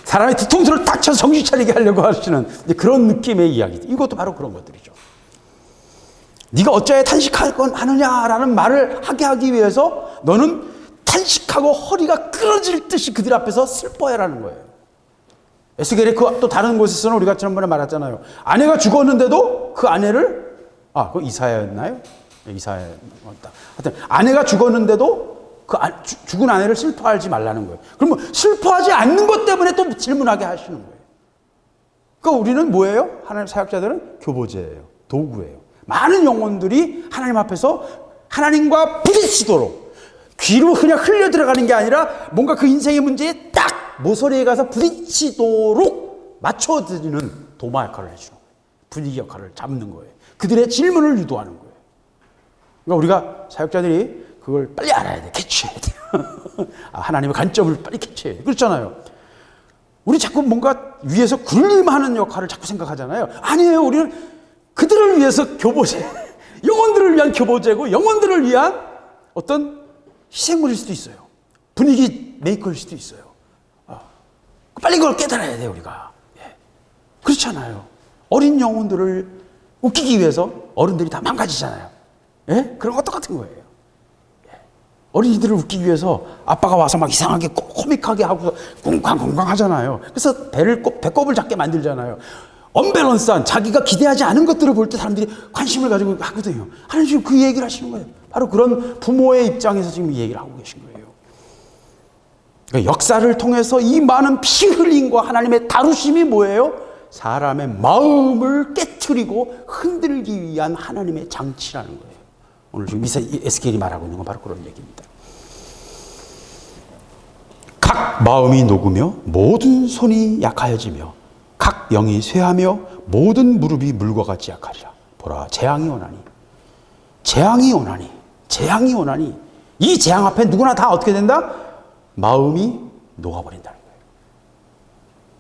사람의 뒤통수를 딱 쳐서 정신 차리게 하려고 하시는 그런 느낌의 이야기들. 이것도 바로 그런 것들이죠. 네가 어찌하여 탄식하느냐라는 말을 하게 하기 위해서 너는 탄식하고 허리가 끊어질 듯이 그들 앞에서 슬퍼해라는 거예요. 에스겔의 또 다른 곳에서는 우리가 지난번에 말했잖아요. 아내가 죽었는데도 그 아내를, 그거 이사야였나요? 이사야였다. 하여튼 아내가 죽었는데도 그 죽은 아내를 슬퍼하지 말라는 거예요. 그러면 슬퍼하지 않는 것 때문에 또 질문하게 하시는 거예요. 그러니까 우리는 뭐예요? 하나님 사역자들은 교보제예요. 도구예요. 많은 영혼들이 하나님 앞에서 하나님과 부딪히도록 귀로 그냥 흘려 들어가는 게 아니라 뭔가 그 인생의 문제에 딱 모서리에 가서 부딪히도록 맞춰드리는 도마 역할을 해주는 거예요. 분위기 역할을 잡는 거예요. 그들의 질문을 유도하는 거예요. 그러니까 우리가 사역자들이 그걸 빨리 알아야 돼. 캐치해야 돼요. 하나님의 관점을 빨리 캐치해야 돼. 그렇잖아요. 우리 자꾸 뭔가 위에서 군림하는 역할을 자꾸 생각하잖아요. 아니에요. 우리는 그들을 위해서 교보제, 영혼들을 위한 교보제고 영혼들을 위한 어떤 희생물일 수도 있어요. 분위기 메이커일 수도 있어요. 빨리 그걸 깨달아야 돼요, 우리가. 그렇잖아요. 어린 영혼들을 웃기기 위해서 어른들이 다 망가지잖아요. 그런 거 똑같은 거예요. 어린이들을 웃기기 위해서 아빠가 와서 막 이상하게 코믹하게 하고 쿵쾅쿵쾅 하잖아요. 그래서 배꼽을 작게 만들잖아요. 언밸런스한 자기가 기대하지 않은 것들을 볼 때 사람들이 관심을 가지고 하거든요. 하나님 지금 그 얘기를 하시는 거예요. 바로 그런 부모의 입장에서 지금 이 얘기를 하고 계신 거예요. 그러니까 역사를 통해서 이 많은 피 흘림과 하나님의 다루심이 뭐예요? 사람의 마음을 깨트리고 흔들기 위한 하나님의 장치라는 거예요. 오늘 지금 에스겔이 말하고 있는 건 바로 그런 얘기입니다. 각 마음이 녹으며 모든 손이 약하여지며 각 영이 쇠하며 모든 무릎이 물과 같이 약하리라. 보라, 재앙이 오나니. 재앙이 오나니. 재앙이 오나니. 이 재앙 앞에 누구나 다 어떻게 된다? 마음이 녹아버린다는 거예요.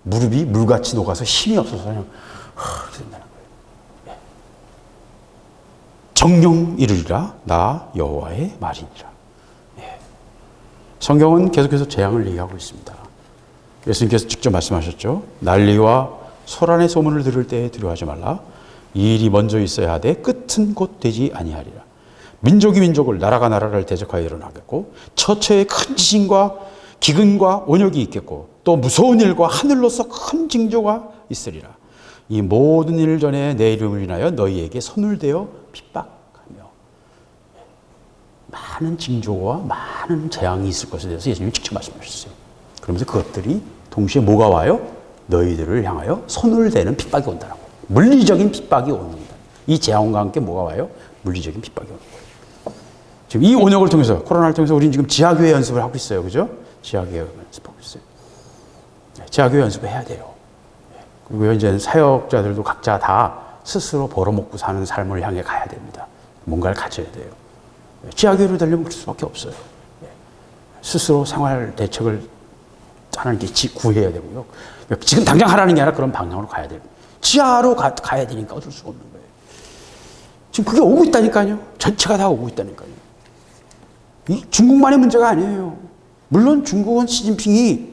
무릎이 물같이 녹아서 힘이 없어서 그냥 이렇게 된다는 거예요. 정령 이르리라 나 여호와의 말이니라. 성경은 계속해서 재앙을 얘기하고 있습니다. 예수님께서 직접 말씀하셨죠. 난리와 소란의 소문을 들을 때에 두려워하지 말라. 이 일이 먼저 있어야 하되 끝은 곧 되지 아니하리라. 민족이 민족을 나라가 나라를 대적하여 일어나겠고 처처의 큰 지진과 기근과 온역이 있겠고 또 무서운 일과 하늘로서 큰 징조가 있으리라. 이 모든 일 전에 내 이름을 인하여 너희에게 손을 대어 핍박하며 많은 징조와 많은 재앙이 있을 것에 대해서 예수님이 직접 말씀하셨어요. 그러면서 그것들이 동시에 뭐가 와요? 너희들을 향하여 손을 대는 핍박이 온다라고. 물리적인 핍박이 옵니다. 이 재앙과 함께 뭐가 와요? 물리적인 핍박이 오는 거예요. 지금 이 온역을 통해서, 코로나를 통해서 우리는 지금 지하교회 연습을 하고 있어요. 그죠? 지하교회 연습하고 있어요. 지하교회 연습을 해야 돼요. 그리고 이제 사역자들도 각자 다 스스로 벌어먹고 사는 삶을 향해 가야 됩니다. 뭔가를 가져야 돼요. 지하교회로 되려면 그럴 수밖에 없어요. 스스로 생활 대책을 하나님께 구해야 되고요. 지금 당장 하라는 게 아니라 그런 방향으로 가야 돼요. 지하로 가야 되니까 어쩔 수가 없는 거예요. 지금 그게 오고 있다니까요. 전체가 다 오고 있다니까요. 이 중국만의 문제가 아니에요. 물론 중국은 시진핑이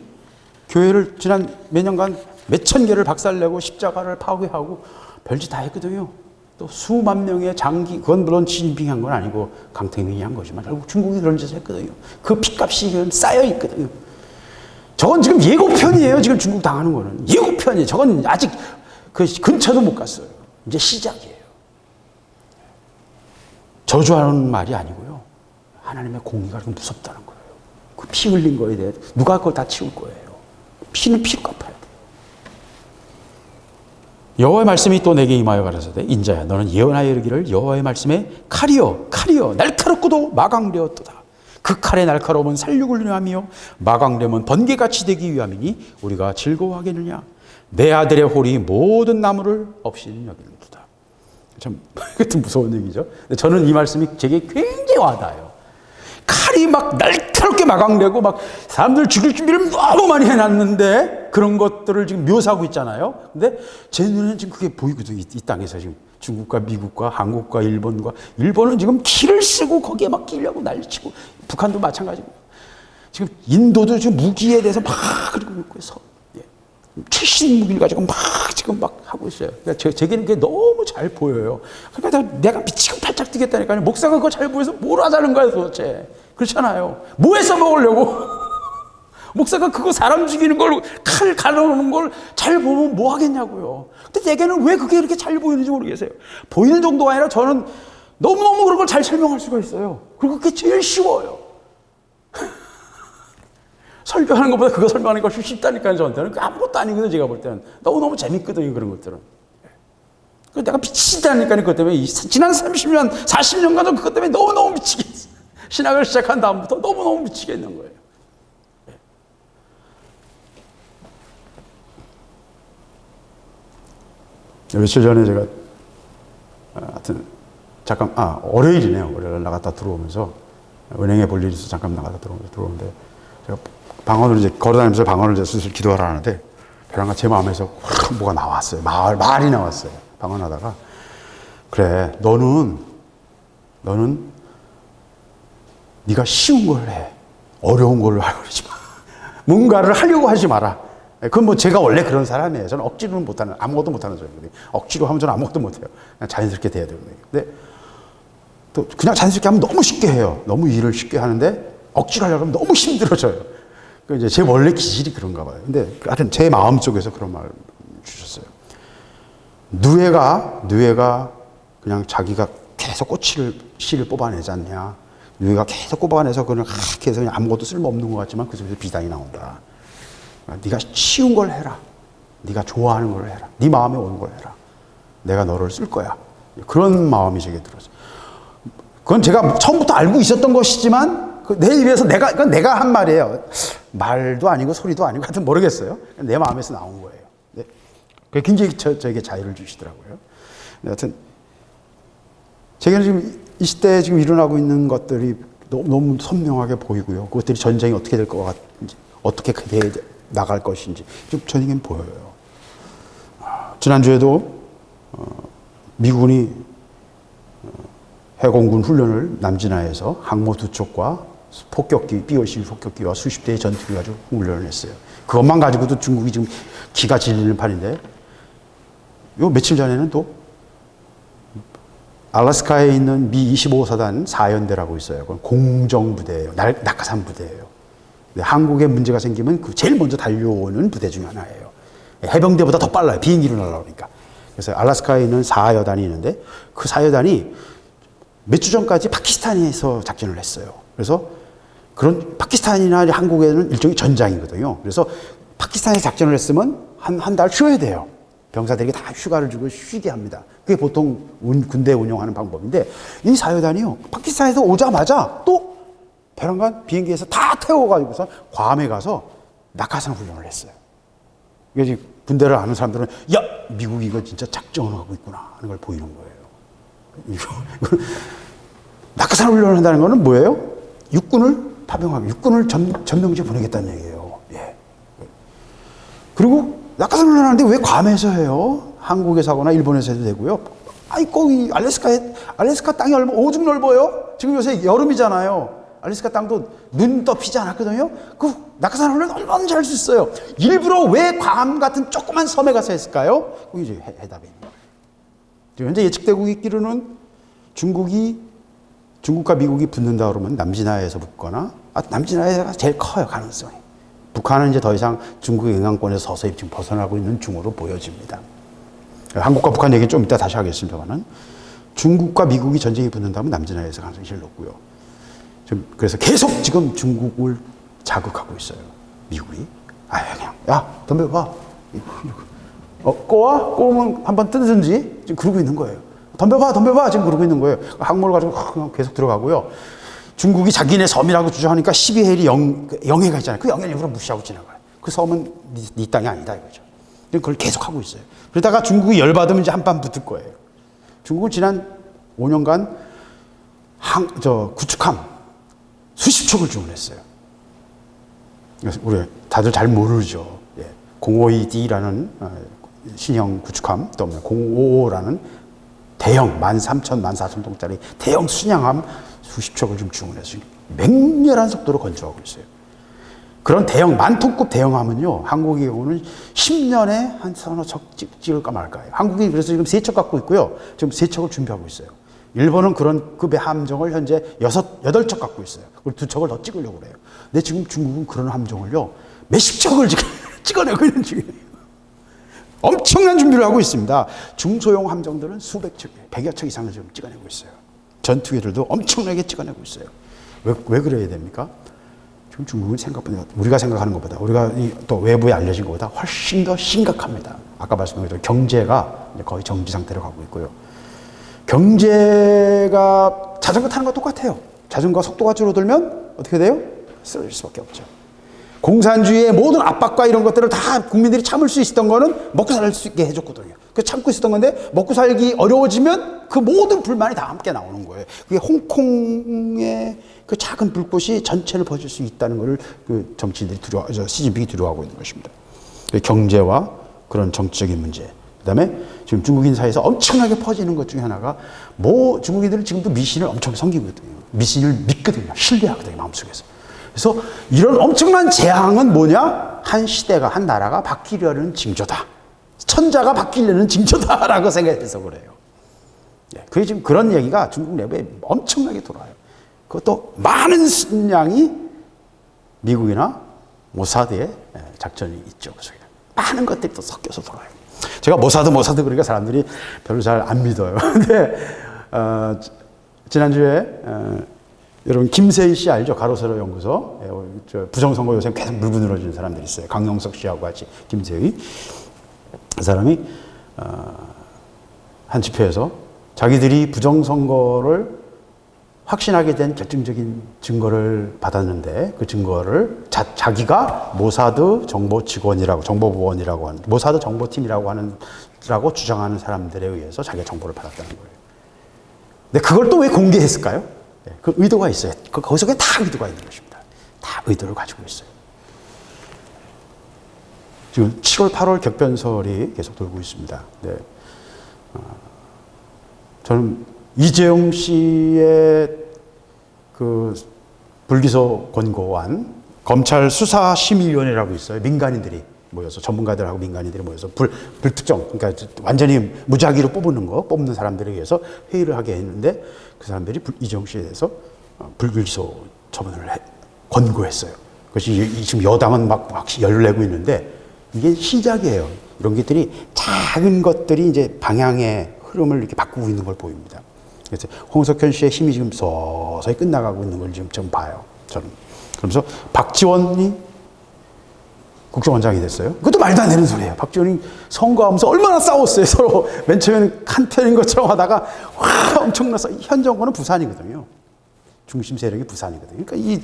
교회를 지난 몇 년간 몇천 개를 박살내고 십자가를 파괴하고 별짓 다 했거든요. 또 수만 명의 장기, 그건 물론 시진핑이 한 건 아니고 강태민이 한 거지만 결국 중국이 그런 짓을 했거든요. 그 핏값이 지금 쌓여 있거든요. 저건 지금 예고편이에요. 지금 중국 당하는 거는. 예고편이에요. 저건 아직 그 근처도 못 갔어요. 이제 시작이에요. 저주하는 말이 아니고요. 하나님의 공의가 그렇게 무섭다는 거예요. 그 피 흘린 거에 대해 누가 그걸 다 치울 거예요. 피는 피로 갚아야 돼요. 여호와의 말씀이 또 내게 임하여 가라사대 인자야 너는 예언하여 이르기를 여호와의 말씀에 칼이여 날카롭고도 마강되었도다. 그 칼의 날카로움은 살육을 위함이요 마강됨은 번개같이 되기 위함이니 우리가 즐거워하겠느냐. 내 아들의 홀이 모든 나무를 없인 여기는도다. 참 그것도 무서운 얘기죠. 근데 저는 이 말씀이 제게 굉장히 와닿아요. 칼이 막 날카롭게 마강되고 막 사람들 죽일 준비를 너무 많이 해놨는데 그런 것들을 지금 묘사하고 있잖아요. 근데 제 눈에는 지금 그게 보이거든요. 이 땅에서 지금 중국과 미국과 한국과 일본은 지금 키를 쓰고 거기에 막 끼려고 난리치고 북한도 마찬가지고 지금 인도도 지금 무기에 대해서 막 그리고 있고서 최신 무기를 가지고 막 지금 막 하고 있어요. 그러니까 제게는 그게 너무 잘 보여요. 그러니까 내가 미치고 팔짝 뛰겠다니까요. 목사가 그거 잘 보여서 뭘 하자는 거예요 도대체. 그렇잖아요. 뭐 해서 먹으려고. 목사가 그거 사람 죽이는 걸 칼 가려놓는 걸 잘 보면 뭐 하겠냐고요. 근데 내게는 왜 그게 이렇게 잘 보이는지 모르겠어요. 보이는 정도가 아니라 저는 너무너무 그런 걸 잘 설명할 수가 있어요. 그리고 그게 제일 쉬워요. 설명하는 것보다 그거 설명하는 게 훨씬 쉽다니까요, 저한테는. 아무것도 아니거든요, 제가 볼 때는. 너무너무 재밌거든요, 그런 것들은. 내가 미치다니까요, 그것 때문에. 지난 30년, 40년간 그것 때문에 너무너무 미치겠어요. 신학을 시작한 다음부터 너무너무 미치겠는 거예요. 며칠 전에 제가, 하여튼, 잠깐, 월요일이네요. 월요일 나갔다 들어오면서, 은행에 볼 일이 있어서 잠깐 나갔다 들어오는데, 제가 방언을 이제 걸어다니면서 방언을 이제 슬슬 기도하라 하는데 벼랑가 제 마음에서 뭐가 나왔어요. 말이 나왔어요. 방언하다가 그래 너는 네가 쉬운 걸 해. 어려운 걸로 하려고 그러지 마. 뭔가를 하려고 하지 마라. 그건 뭐 제가 원래 그런 사람이에요. 저는 억지로는 못하는 아무것도 못하는 사람이거든요. 억지로 하면 저는 아무것도 못해요. 그냥 자연스럽게 돼야 되거든요. 근데 또 그냥 자연스럽게 하면 너무 쉽게 해요. 너무 일을 쉽게 하는데 억지로 하려고 하면 너무 힘들어져요. 이제 제 원래 기질이 그런가 봐요. 근데 하여튼 제 마음 속에서 그런 말을 주셨어요. 누에가 그냥 자기가 계속 씨를 뽑아내지 않냐. 누에가 계속 뽑아내서 그냥 이렇게 해서 그냥 아무것도 쓸모없는 것 같지만 그 속에서 비단이 나온다. 네가 쉬운 걸 해라. 네가 좋아하는 걸 해라. 네 마음에 오는 걸 해라. 내가 너를 쓸 거야. 그런 마음이 제게 들었어요. 그건 제가 처음부터 알고 있었던 것이지만 내 입에서 이건 내가 한 말이에요. 말도 아니고 소리도 아니고 하여튼 모르겠어요. 내 마음에서 나온 거예요. 네. 그게 굉장히 저에게 자유를 주시더라고요. 하여튼 제게는 지금 이 시대에 지금 일어나고 있는 것들이 너무 선명하게 보이고요. 그것들이 전쟁이 어떻게 될 것 같은지, 어떻게 나갈 것인지 좀 저에게는 보여요. 지난주에도 미군이 해공군 훈련을 남진하에서 항모 두 척과 폭격기, B-52 폭격기와 수십 대의 전투기 가지고 훈련을 했어요. 그것만 가지고도 중국이 지금 기가 질리는 판인데, 요 며칠 전에는 또 알래스카에 있는 미 25사단 4연대라고 있어요. 그건 공정부대예요. 낙하산 부대예요. 한국에 문제가 생기면 그 제일 먼저 달려오는 부대 중 하나예요. 해병대보다 더 빨라요. 비행기로 날아오니까. 그래서 알래스카에 있는 4여단이 있는데 그 4여단이 몇 주 전까지 파키스탄에서 작전을 했어요. 그래서 그런 파키스탄이나 한국에는 일종의 전장이거든요. 그래서 파키스탄에 작전을 했으면 한 달 쉬어야 돼요. 병사들에게 다 휴가를 주고 쉬게 합니다. 그게 보통 군대 운영하는 방법인데 이 4여단이요. 파키스탄에서 오자마자 또 배란간 비행기에서 다 태워가지고서 괌에 가서 낙하산 훈련을 했어요. 그래서 군대를 아는 사람들은 야 미국이 이거 진짜 작전을 하고 있구나 하는 걸 보이는 거예요. 낙하산 훈련을 한다는 거는 뭐예요? 육군을 파병하고 육군을 전명지에 보내겠다는 얘기예요. 예. 그리고 낙하산 훈련하는데 왜 괌에서 해요? 한국에서 하거나 일본에서 해도 되고요. 아이 거기 알래스카 땅이 오죽 넓어요? 지금 요새 여름이잖아요. 알래스카 땅도 눈 떠피지 않았거든요. 그 낙하산 훈련 얼마나 잘 수 있어요. 일부러 왜 괌 같은 조그만 섬에 가서 했을까요? 그게 이제 해답입니다. 현재 예측되고 있기로는 중국과 미국이 붙는다 그러면 남진해에서 붙거나 남진해가 제일 커요 가능성이. 북한은 이제 더 이상 중국 영향권에서 서서히 지금 벗어나고 있는 중으로 보여집니다. 한국과 북한 얘기 좀 이따 다시 하겠습니다만은 중국과 미국이 전쟁이 붙는다면 남진해에서 가능성이 제일 높고요. 그래서 계속 지금 중국을 자극하고 있어요. 미국이. 그냥 야 덤벼봐. 꼬우면 한번 뜨든지 지금 그러고 있는 거예요. 덤벼봐 지금 그러고 있는 거예요. 항모를 가지고 계속 들어가고요. 중국이 자기네 섬이라고 주장하니까 12해리 영해가 있잖아요. 그 영해를 일부러 무시하고 지나가요. 그 섬은 네 땅이 아니다 이거죠. 그걸 계속 하고 있어요. 그러다가 중국이 열받으면 이제 한판 붙을 거예요. 중국은 지난 5년간 구축함 수십 척을 주문했어요. 우리 다들 잘 모르죠. 052D라는 신형 구축함, 또 055라는 대형 13,000, 14,000톤짜리 대형 순양함 수십 척을 좀 주문해서 맹렬한 속도로 건조하고 있어요. 그런 대형 만톤급 대형함은요, 한국의 경우는 10년에 한 서너 척 찍을까 말까요. 한국이 그래서 지금 3척 갖고 있고요. 지금 3척을 준비하고 있어요. 일본은 그런 급의 함정을 현재 8척 갖고 있어요. 그리고 2척을 더 찍으려고 그래요. 근데 지금 중국은 그런 함정을요, 몇십 척을 지금 찍어내고 있는 중이에요. 엄청난 준비를 하고 있습니다. 중소형 함정들은 수백 척, 100여 척 이상을 지금 찍어내고 있어요. 전투기들도 엄청나게 찍어내고 있어요. 왜 그래야 됩니까? 지금 중국은 생각보다, 우리가 생각하는 것보다, 우리가 또 외부에 알려진 것보다 훨씬 더 심각합니다. 아까 말씀드린 경제가 거의 정지 상태로 가고 있고요. 경제가 자전거 타는 거 똑같아요. 자전거 속도가 줄어들면 어떻게 돼요? 쓰러질 수밖에 없죠. 공산주의의 모든 압박과 이런 것들을 다 국민들이 참을 수 있었던 거는 먹고 살 수 있게 해줬거든요. 그 참고 있었던 건데 먹고 살기 어려워지면 그 모든 불만이 다 함께 나오는 거예요. 그게 홍콩의 그 작은 불꽃이 전체를 퍼질 수 있다는 것을 그 정치인들이 시진핑이 두려워하고 있는 것입니다. 경제와 그런 정치적인 문제. 그다음에 지금 중국인 사이에서 엄청나게 퍼지는 것 중에 하나가 중국인들은 지금도 미신을 엄청 섬기거든요. 미신을 믿거든요. 신뢰하거든요. 마음속에서. 그래서 이런 엄청난 재앙은 뭐냐? 한 시대가, 한 나라가 바뀌려는 징조다. 천자가 바뀌려는 징조다라고 생각해서 그래요. 그게 지금 그런 얘기가 중국 내부에 엄청나게 돌아요. 그것도 많은 순양이 미국이나 모사드의 작전이 있죠. 그 속에 많은 것들이 또 섞여서 돌아요. 제가 모사드 그러니까 사람들이 별로 잘 안 믿어요. 근데 지난주에 여러분 김세희 씨 알죠? 가로세로 연구소 부정선거 요새 계속 물고 늘어지는 사람들이 있어요. 강용석 씨하고 같이 김세희 그 사람이 한 집회에서 자기들이 부정선거를 확신하게 된 결정적인 증거를 받았는데 그 증거를 자기가 모사드 정보 직원이라고 정보부원이라고 하는 모사드 정보팀이라고 라고 주장하는 사람들에 의해서 자기가 정보를 받았다는 거예요. 근데 그걸 또 왜 공개했을까요? 그 의도가 있어요. 거기서 그냥 다 의도가 있는 것입니다. 다 의도를 가지고 있어요. 지금 7월, 8월 격변설이 계속 돌고 있습니다. 네. 저는 이재용 씨의 그 불기소 권고안 검찰 수사심의위원회라고 있어요. 민간인들이 모여서 전문가들하고 민간인들이 모여서 불특정 그러니까 완전히 무작위로 뽑는 사람들에 의해서 회의를 하게 했는데 그 사람들이 이재용 씨에 대해서 불기소 처분을 권고했어요. 그것이 지금 여당은 막 열을 내고 있는데 이게 시작이에요. 이런 것들이 작은 것들이 이제 방향의 흐름을 이렇게 바꾸고 있는 걸 보입니다. 그래서 홍석현 씨의 힘이 지금 서서히 끝나가고 있는 걸 지금 좀 봐요. 저는. 그러면서 박지원이 국정원장이 됐어요. 그것도 말도 안 되는 소리예요. 박지원이 선거하면서 얼마나 싸웠어요. 서로 맨 처음에는 한 편인 것처럼 하다가 와 엄청나서 현 정권은 부산이거든요. 중심 세력이 부산이거든요. 그러니까 이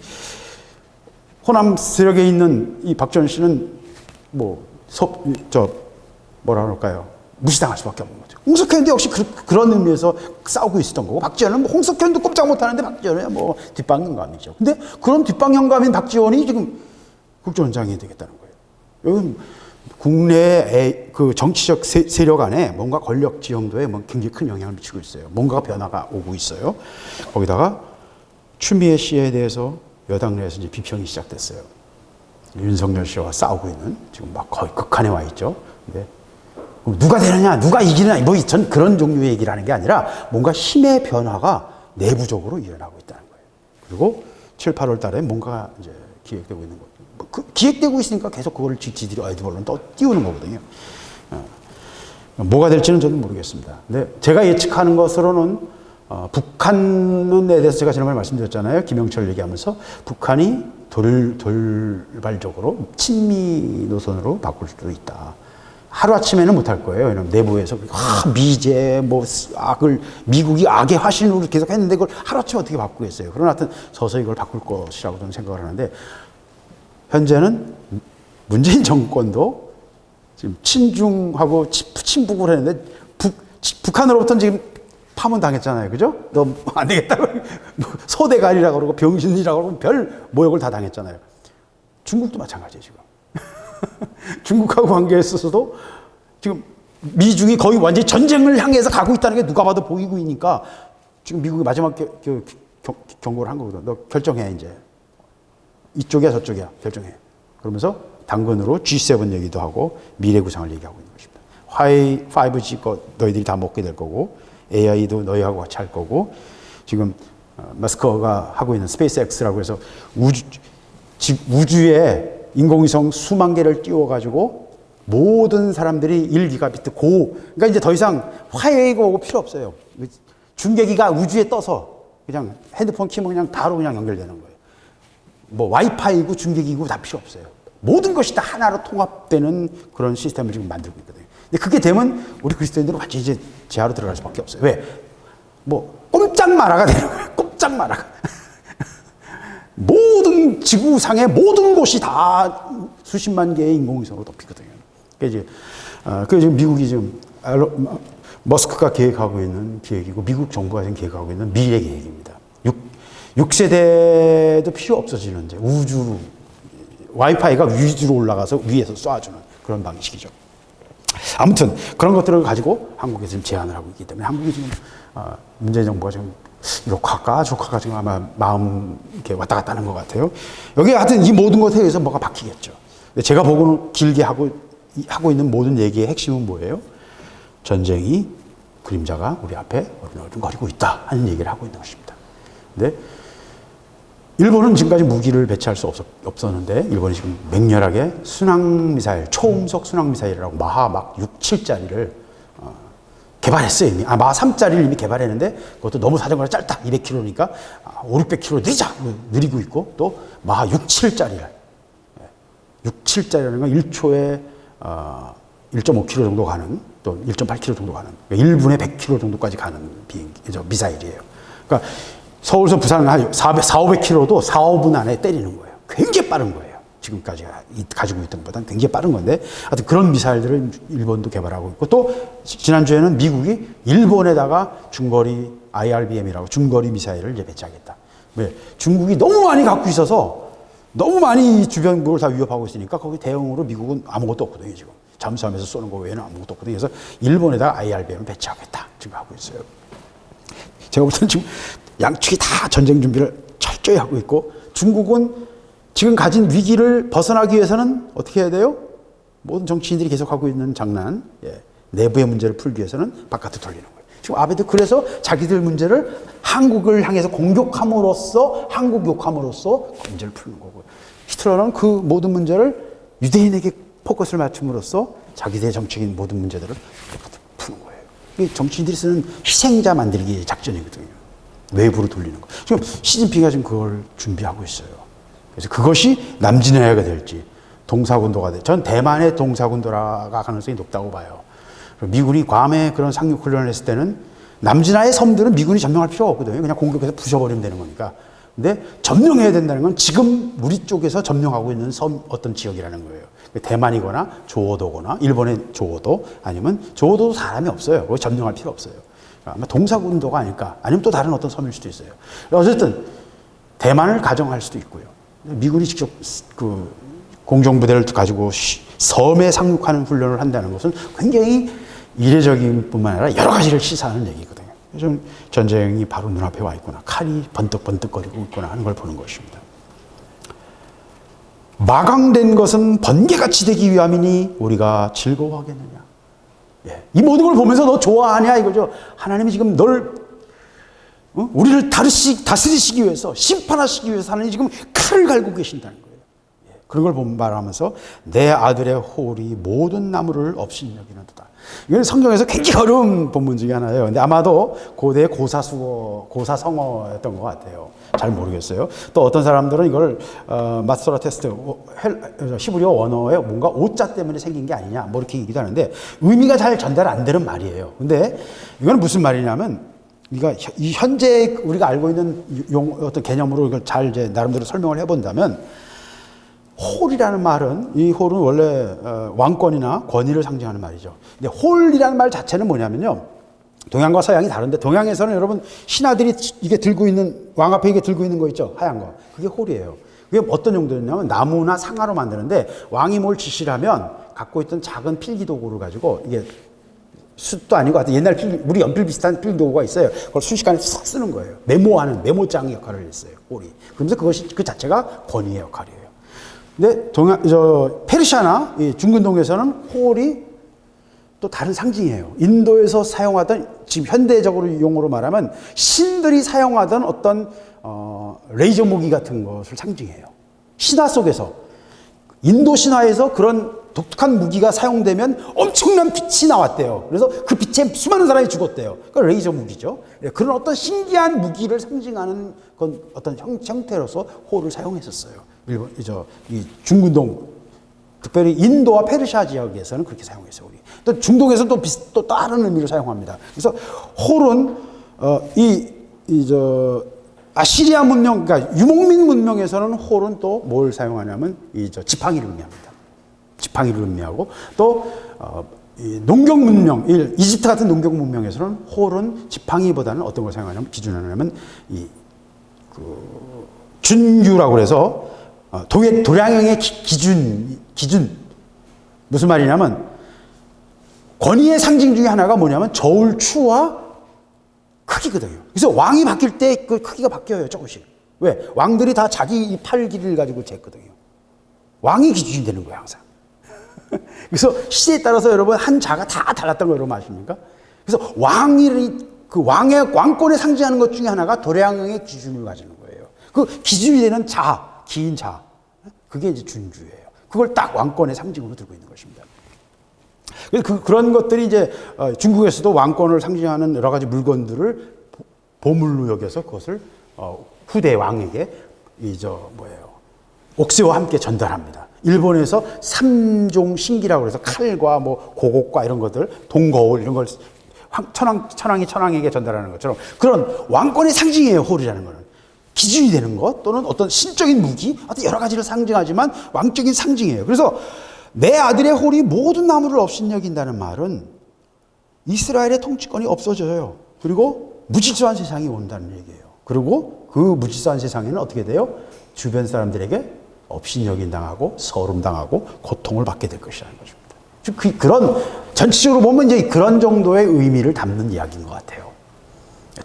호남 세력에 있는 이 박지원 씨는 뭐라 그럴까요? 무시당할 수밖에 없는 거죠. 홍석현도 역시 그런 의미에서 싸우고 있었던 거고, 박지원은 홍석현도 꼼짝 못 하는데 박지원은 뒷방 영감이죠. 근데 그런 뒷방 영감인 박지원이 지금 국정원장이 되겠다는 거예요. 여기 국내의 그 정치적 세력 안에 뭔가 권력 지형도에 굉장히 큰 영향을 미치고 있어요. 뭔가 변화가 오고 있어요. 거기다가 추미애 씨에 대해서 여당 내에서 이제 비평이 시작됐어요. 윤석열 씨와 싸우고 있는, 지금 막 거의 극한에 와 있죠. 근데 누가 되느냐, 누가 이기느냐, 전 그런 종류의 얘기를 하는 게 아니라 뭔가 힘의 변화가 내부적으로 일어나고 있다는 거예요. 그리고 7, 8월 달에 뭔가 이제 기획되고 있는 거죠. 기획되고 있으니까 계속 그걸 지들이 어디로 또 띄우는 거거든요. 뭐가 될지는 저는 모르겠습니다. 근데 제가 예측하는 것으로는 북한에 대해서 제가 지난번에 말씀드렸잖아요. 김영철 얘기하면서 북한이 돌발적으로 친미 노선으로 바꿀 수도 있다. 하루아침에는 못할 거예요. 왜냐면 내부에서 미제, 미국이 악의 화신으로 계속 했는데 그걸 하루아침에 어떻게 바꾸겠어요. 그러나 하여튼 서서히 이걸 바꿀 것이라고 저는 생각을 하는데, 현재는 문재인 정권도 지금 친중하고 친북을 했는데, 북한으로부터는 지금 파문 당했잖아요. 그죠? 너 안 되겠다. 소대가리라고 그러고 병신이라고 그러고 별 모욕을 다 당했잖아요. 중국도 마찬가지예요, 지금. 중국하고 관계에 있어서도 지금 미중이 거의 완전히 전쟁을 향해서 가고 있다는 게 누가 봐도 보이고 있으니까 지금 미국이 마지막 경고를 한 거거든. 너 결정해, 이제. 이쪽이야, 저쪽이야. 결정해. 그러면서 당근으로 G7 얘기도 하고 미래 구상을 얘기하고 있는 것입니다. 5G 거 너희들이 다 먹게 될 거고, AI도 너희하고 같이 할 거고, 지금 머스크가 하고 있는 스페이스X라고 해서 우주에 인공위성 수만 개를 띄워가지고 모든 사람들이 1기가비트 그러니까 이제 더 이상 화웨이가 오고 필요 없어요. 중계기가 우주에 떠서 그냥 핸드폰 키면 그냥 바로 그냥 연결되는 거예요. 와이파이고 중계기고 다 필요 없어요. 모든 것이 다 하나로 통합되는 그런 시스템을 지금 만들고 있거든요. 근데 그게 되면 우리 그리스도인들은 완전히 이제 지하로 들어갈 수밖에 없어요. 왜? 꼼짝 마라가 되는 거예요. 꼼짝 마라가. 모든 지구상의 모든 곳이 다 수십만 개의 인공위성으로 덮이거든요. 그게 지금 미국이 지금 머스크가 계획하고 있는 계획이고, 미국 정부가 지금 계획하고 있는 미래 계획입니다. 6세대도 필요 없어지는 이제 우주로, 와이파이가 위주로 올라가서 위에서 쏴주는 그런 방식이죠. 아무튼 그런 것들을 가지고 한국에 지금 제안을 하고 있기 때문에 한국이 지금 문재인 정부가 지금 이렇게 할까 저렇게 지금 아마 마음 이렇게 왔다 갔다 하는 것 같아요. 여기 하여튼 이 모든 것에 의해서 뭐가 바뀌겠죠. 근데 제가 보고는 길게 하고 있는 모든 얘기의 핵심은 뭐예요? 전쟁이 그림자가 우리 앞에 어른거리고 있다 하는 얘기를 하고 있는 것입니다. 근데 일본은 지금까지 무기를 배치할 수 없었는데, 일본이 지금 맹렬하게 순항미사일, 초음속 순항미사일이라고 마하 막 6, 7짜리를 개발했어요. 이미. 마하 3짜리를 이미 개발했는데 그것도 너무 사정거리가 짧다. 200km니까 5, 600km 느리고 있고, 또 마하 6, 7짜리를 6, 7짜리라는 건 1초에 1.5km 정도 가는, 또 1.8km 정도 가는, 그러니까 1분에 100km 정도까지 가는 미사일이에요. 그러니까 서울에서 부산을 한 400km도 4, 5분 안에 때리는 거예요. 굉장히 빠른 거예요. 지금까지 가지고 있던 것보다는 굉장히 빠른 건데, 하여튼 그런 미사일들을 일본도 개발하고 있고, 또 지난주에는 미국이 일본에다가 중거리 IRBM이라고 중거리 미사일을 이제 배치하겠다. 왜? 중국이 너무 많이 갖고 있어서 너무 많이 주변국을 다 위협하고 있으니까 거기 대응으로 미국은 아무것도 없거든요. 지금 잠수함에서 쏘는 거 외에는 아무것도 없거든요. 그래서 일본에다가 IRBM을 배치하겠다 지금 하고 있어요. 제가 볼 때는 지금 양측이 다 전쟁 준비를 철저히 하고 있고, 중국은 지금 가진 위기를 벗어나기 위해서는 어떻게 해야 돼요? 모든 정치인들이 계속 하고 있는 장난, 내부의 문제를 풀기 위해서는 바깥으로 돌리는 거예요. 지금 아베도 그래서 자기들 문제를 한국을 향해서 공격함으로써 한국 욕함으로써 문제를 푸는 거고요. 히틀러는 그 모든 문제를 유대인에게 포커스를 맞춤으로써 자기들의 정치적인 모든 문제들을 푸는 거예요. 이게 정치인들이 쓰는 희생자 만들기 작전이거든요. 외부로 돌리는 거. 지금 시진핑이 지금 그걸 준비하고 있어요. 그래서 그것이 남진해야가 될지 동사군도가 될지. 전 대만의 동사군도가 가능성이 높다고 봐요. 미군이 괌에 그런 상륙 훈련을 했을 때는 남진아의 섬들은 미군이 점령할 필요가 없거든요. 그냥 공격해서 부셔버리면 되는 거니까. 근데 점령해야 된다는 건 지금 우리 쪽에서 점령하고 있는 섬 어떤 지역이라는 거예요. 대만이거나 조호도거나 일본의 조호도 아니면 조호도도 사람이 없어요. 거기 점령할 필요 없어요. 아마 동사군도가 아닐까 아니면 또 다른 어떤 섬일 수도 있어요. 어쨌든 대만을 가정할 수도 있고요. 미군이 직접 그 공정부대를 가지고 섬에 상륙하는 훈련을 한다는 것은 굉장히 이례적인 뿐만 아니라 여러 가지를 시사하는 얘기거든요. 요즘 전쟁이 바로 눈앞에 와 있구나. 칼이 번뜩번뜩거리고 있구나 하는 걸 보는 것입니다. 마강된 것은 번개같이 되기 위함이니 우리가 즐거워하겠느냐. 예. 이 모든 걸 보면서 너 좋아하냐 이거죠. 하나님이 지금 널 우리를 다스리시기 위해서 심판하시기 위해서 하나님이 지금 칼을 갈고 계신다는 거예요. 예. 그런 걸 말하면서 내 아들의 홀이 모든 나무를 업신여기는도다. 이건 성경에서 굉장히 어려운 본문 중에 하나예요. 근데 아마도 고대 고사성어였던 것 같아요. 잘 모르겠어요. 또 어떤 사람들은 이걸 마스터라 테스트 히브리어 원어에 뭔가 오자 때문에 생긴 게 아니냐 뭐 이렇게 얘기도 하는데 의미가 잘 전달 안 되는 말이에요. 근데 이건 무슨 말이냐면 이 현재 우리가 알고 있는 어떤 개념으로 이걸 잘 이제 나름대로 설명을 해본다면 홀이라는 말은 이 홀은 원래 왕권이나 권위를 상징하는 말이죠. 근데 홀이라는 말 자체는 뭐냐면요. 동양과 서양이 다른데 동양에서는 여러분 신하들이 이게 들고 있는 왕 앞에 이게 들고 있는 거 있죠. 하얀 거. 그게 홀이에요. 그게 어떤 용도였냐면 나무나 상아로 만드는데 왕이 뭘 지시를 하면 갖고 있던 작은 필기 도구를 가지고 이게 숯도 아니고 하여튼 옛날 우리 연필 비슷한 필기 도구가 있어요. 그걸 순식간에 싹 쓰는 거예요. 메모하는 메모장 역할을 했어요. 홀이. 그러면서 그것이 그 자체가 권위의 역할이에요. 근데 페르시아나 중근동에서는 홀이 또 다른 상징이에요. 인도에서 사용하던 지금 현대적으로 용어로 말하면 신들이 사용하던 어떤 레이저 무기 같은 것을 상징해요. 신화 속에서 인도 신화에서 그런 독특한 무기가 사용되면 엄청난 빛이 나왔대요. 그래서 그 빛에 수많은 사람이 죽었대요. 그 레이저 무기죠. 그런 어떤 신기한 무기를 상징하는 건 어떤 형태로서 홀을 사용했었어요. 이 중근동 특별히 인도와 페르시아 지역에서는 그렇게 사용했어요. 우리. 또 중동에서 또 다른 의미로 사용합니다. 그래서 홀은 아시리아 문명, 그러니까 유목민 문명에서는 홀은 또 뭘 사용하냐면 지팡이를 의미합니다. 지팡이를 의미하고 또 농경 문명, 이집트 같은 농경 문명에서는 홀은 지팡이보다는 어떤 걸 사용하냐면 기준하냐면 준규라고 해서 도량형의 기준 무슨 말이냐면 권위의 상징 중에 하나가 뭐냐면 저울추와 크기거든요. 그래서 왕이 바뀔 때 그 크기가 바뀌어요. 조금씩. 왜? 왕들이 다 자기 이 팔 길이를 가지고 쟀거든요. 왕이 기준이 되는 거예요. 항상. 그래서 시대에 따라서 여러분 한 자가 다 달랐던 거 여러분 아십니까? 그래서 왕의 왕권에 상징하는 것 중에 하나가 도량형의 기준을 가지는 거예요. 그 기준이 되는 긴 자. 그게 이제 준주예요. 그걸 딱 왕권의 상징으로 들고 있는 것입니다. 그런 것들이 이제 중국에서도 왕권을 상징하는 여러 가지 물건들을 보물로 여겨서 그것을 후대 왕에게 옥새와 함께 전달합니다. 일본에서 삼종 신기라고 해서 칼과 고곡과 이런 것들, 동거울 이런 걸 천황이 천황에게 전달하는 것처럼 그런 왕권의 상징이에요. 홀이라는 거는. 기준이 되는 것 또는 어떤 신적인 무기, 어떤 여러 가지를 상징하지만 왕적인 상징이에요. 그래서 내 아들의 홀이 모든 나무를 업신여긴다는 말은 이스라엘의 통치권이 없어져요. 그리고 무질서한 세상이 온다는 얘기예요. 그리고 그 무질서한 세상에는 어떻게 돼요? 주변 사람들에게 업신여김당하고 서름당하고 고통을 받게 될 것이라는 것입니다. 즉 그런 전체적으로 보면 이제 그런 정도의 의미를 담는 이야기인 것 같아요.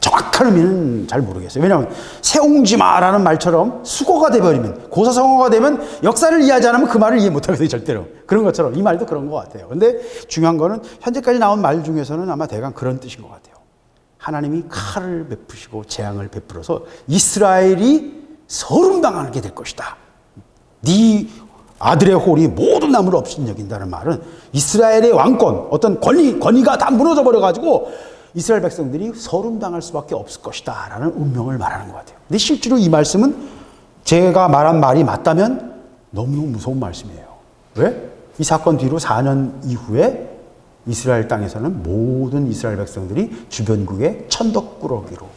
정확한 의미는 잘 모르겠어요. 왜냐하면 세옹지마라는 말처럼 수고가 돼버리면 고사성어가 되면 역사를 이해하지 않으면 그 말을 이해 못하거든요. 절대로. 그런 것처럼 이 말도 그런 것 같아요. 근데 중요한 거는 현재까지 나온 말 중에서는 아마 대강 그런 뜻인 것 같아요. 하나님이 칼을 베푸시고 재앙을 베풀어서 이스라엘이 서름당하게 될 것이다. 네 아들의 홀이 모든 나무를 없인 여긴다는 말은 이스라엘의 왕권, 어떤 권위가 다 무너져 버려가지고 이스라엘 백성들이 서름당할 수밖에 없을 것이다 라는 운명을 말하는 것 같아요. 근데 실제로 이 말씀은 제가 말한 말이 맞다면 너무너무 무서운 말씀이에요. 왜? 이 사건 뒤로 4년 이후에 이스라엘 땅에서는 모든 이스라엘 백성들이 주변국의 천덕꾸러기로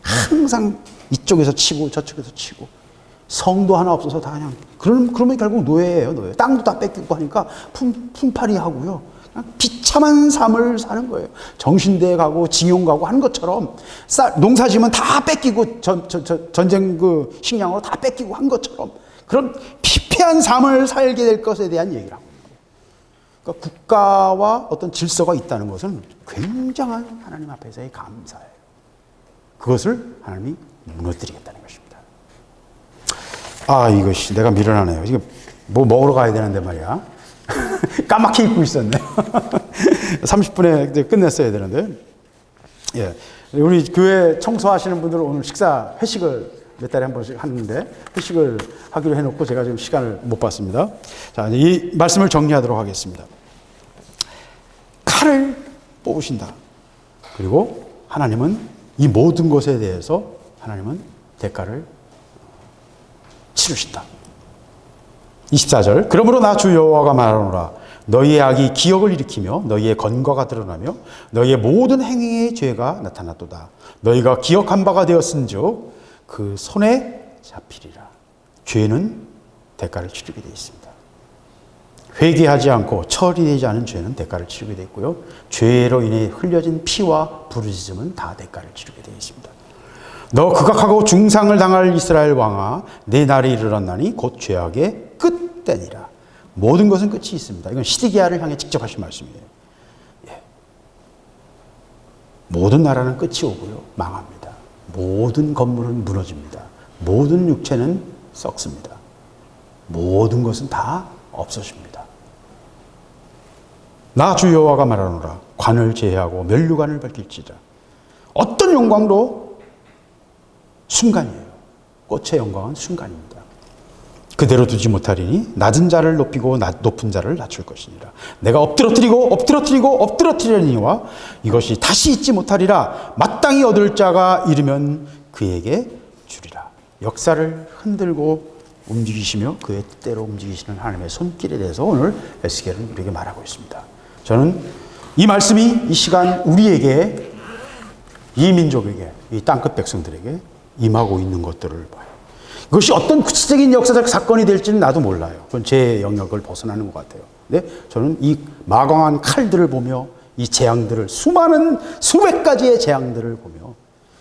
항상 이쪽에서 치고 저쪽에서 치고 성도 하나 없어서 다 그냥 그러면 결국 노예예요. 노예. 땅도 다 뺏기고 하니까 품팔이 하고요. 그냥 비참한 삶을 사는 거예요. 정신대에 가고 징용 가고 하는 것처럼 농사 지으면 다 뺏기고 전쟁 그 식량으로 다 뺏기고 한 것처럼 그런 피폐한 삶을 살게 될 것에 대한 얘기라고. 그러니까 국가와 어떤 질서가 있다는 것은 굉장한 하나님 앞에서의 감사예요. 그것을 하나님이 무너뜨리겠다는 것입니다. 아, 이것이 내가 미련하네요. 이거 뭐 먹으러 가야 되는데 말이야. 까맣게 입고 있었네. 30분에 이제 끝냈어야 되는데. 예. 우리 교회 청소하시는 분들은 오늘 회식을 몇 달에 한 번씩 하는데 회식을 하기로 해놓고 제가 지금 시간을 못 봤습니다. 자, 이 말씀을 정리하도록 하겠습니다. 칼을 뽑으신다. 그리고 하나님은 이 모든 것에 대해서 하나님은 대가를 치르신다. 24절 그러므로 나 주 여호와가 말하노라 너희의 악이 기억을 일으키며 너희의 건과가 드러나며 너희의 모든 행위의 죄가 나타났도다. 너희가 기억한 바가 되었은즉 그 손에 잡히리라. 죄는 대가를 치르게 되어 있습니다. 회개하지 않고 처리되지 않은 죄는 대가를 치르게 되어 있고요. 죄로 인해 흘려진 피와 부르짖음은 다 대가를 치르게 되어 있습니다. 너 극악하고 중상을 당할 이스라엘 왕아 내 날이 이르렀나니 곧 죄악의 끝되니라. 모든 것은 끝이 있습니다. 이건 시드기야를 향해 직접 하신 말씀이에요. 예. 모든 나라는 끝이 오고요. 망합니다. 모든 건물은 무너집니다. 모든 육체는 썩습니다. 모든 것은 다 없어집니다. 나 주 여호와가 말하노라 관을 제하고 면류관을 밝힐지라. 어떤 영광도 순간이에요. 꽃의 영광은 순간입니다. 그대로 두지 못하리니 낮은 자를 높이고 높은 자를 낮출 것이니라. 내가 엎드러뜨리려니와 이것이 다시 잊지 못하리라. 마땅히 얻을 자가 이르면 그에게 주리라. 역사를 흔들고 움직이시며 그의 뜻대로 움직이시는 하나님의 손길에 대해서 오늘 에스겔은 우리에게 말하고 있습니다. 저는 이 말씀이 이 시간 우리에게, 이 민족에게, 이 땅끝 백성들에게 임하고 있는 것들을 봐요. 이것이 어떤 구체적인 역사적 사건이 될지는 나도 몰라요. 그건 제 영역을 벗어나는 것 같아요. 근데 저는 이 마광한 칼들을 보며 이 재앙들을, 수백 가지의 재앙들을 보며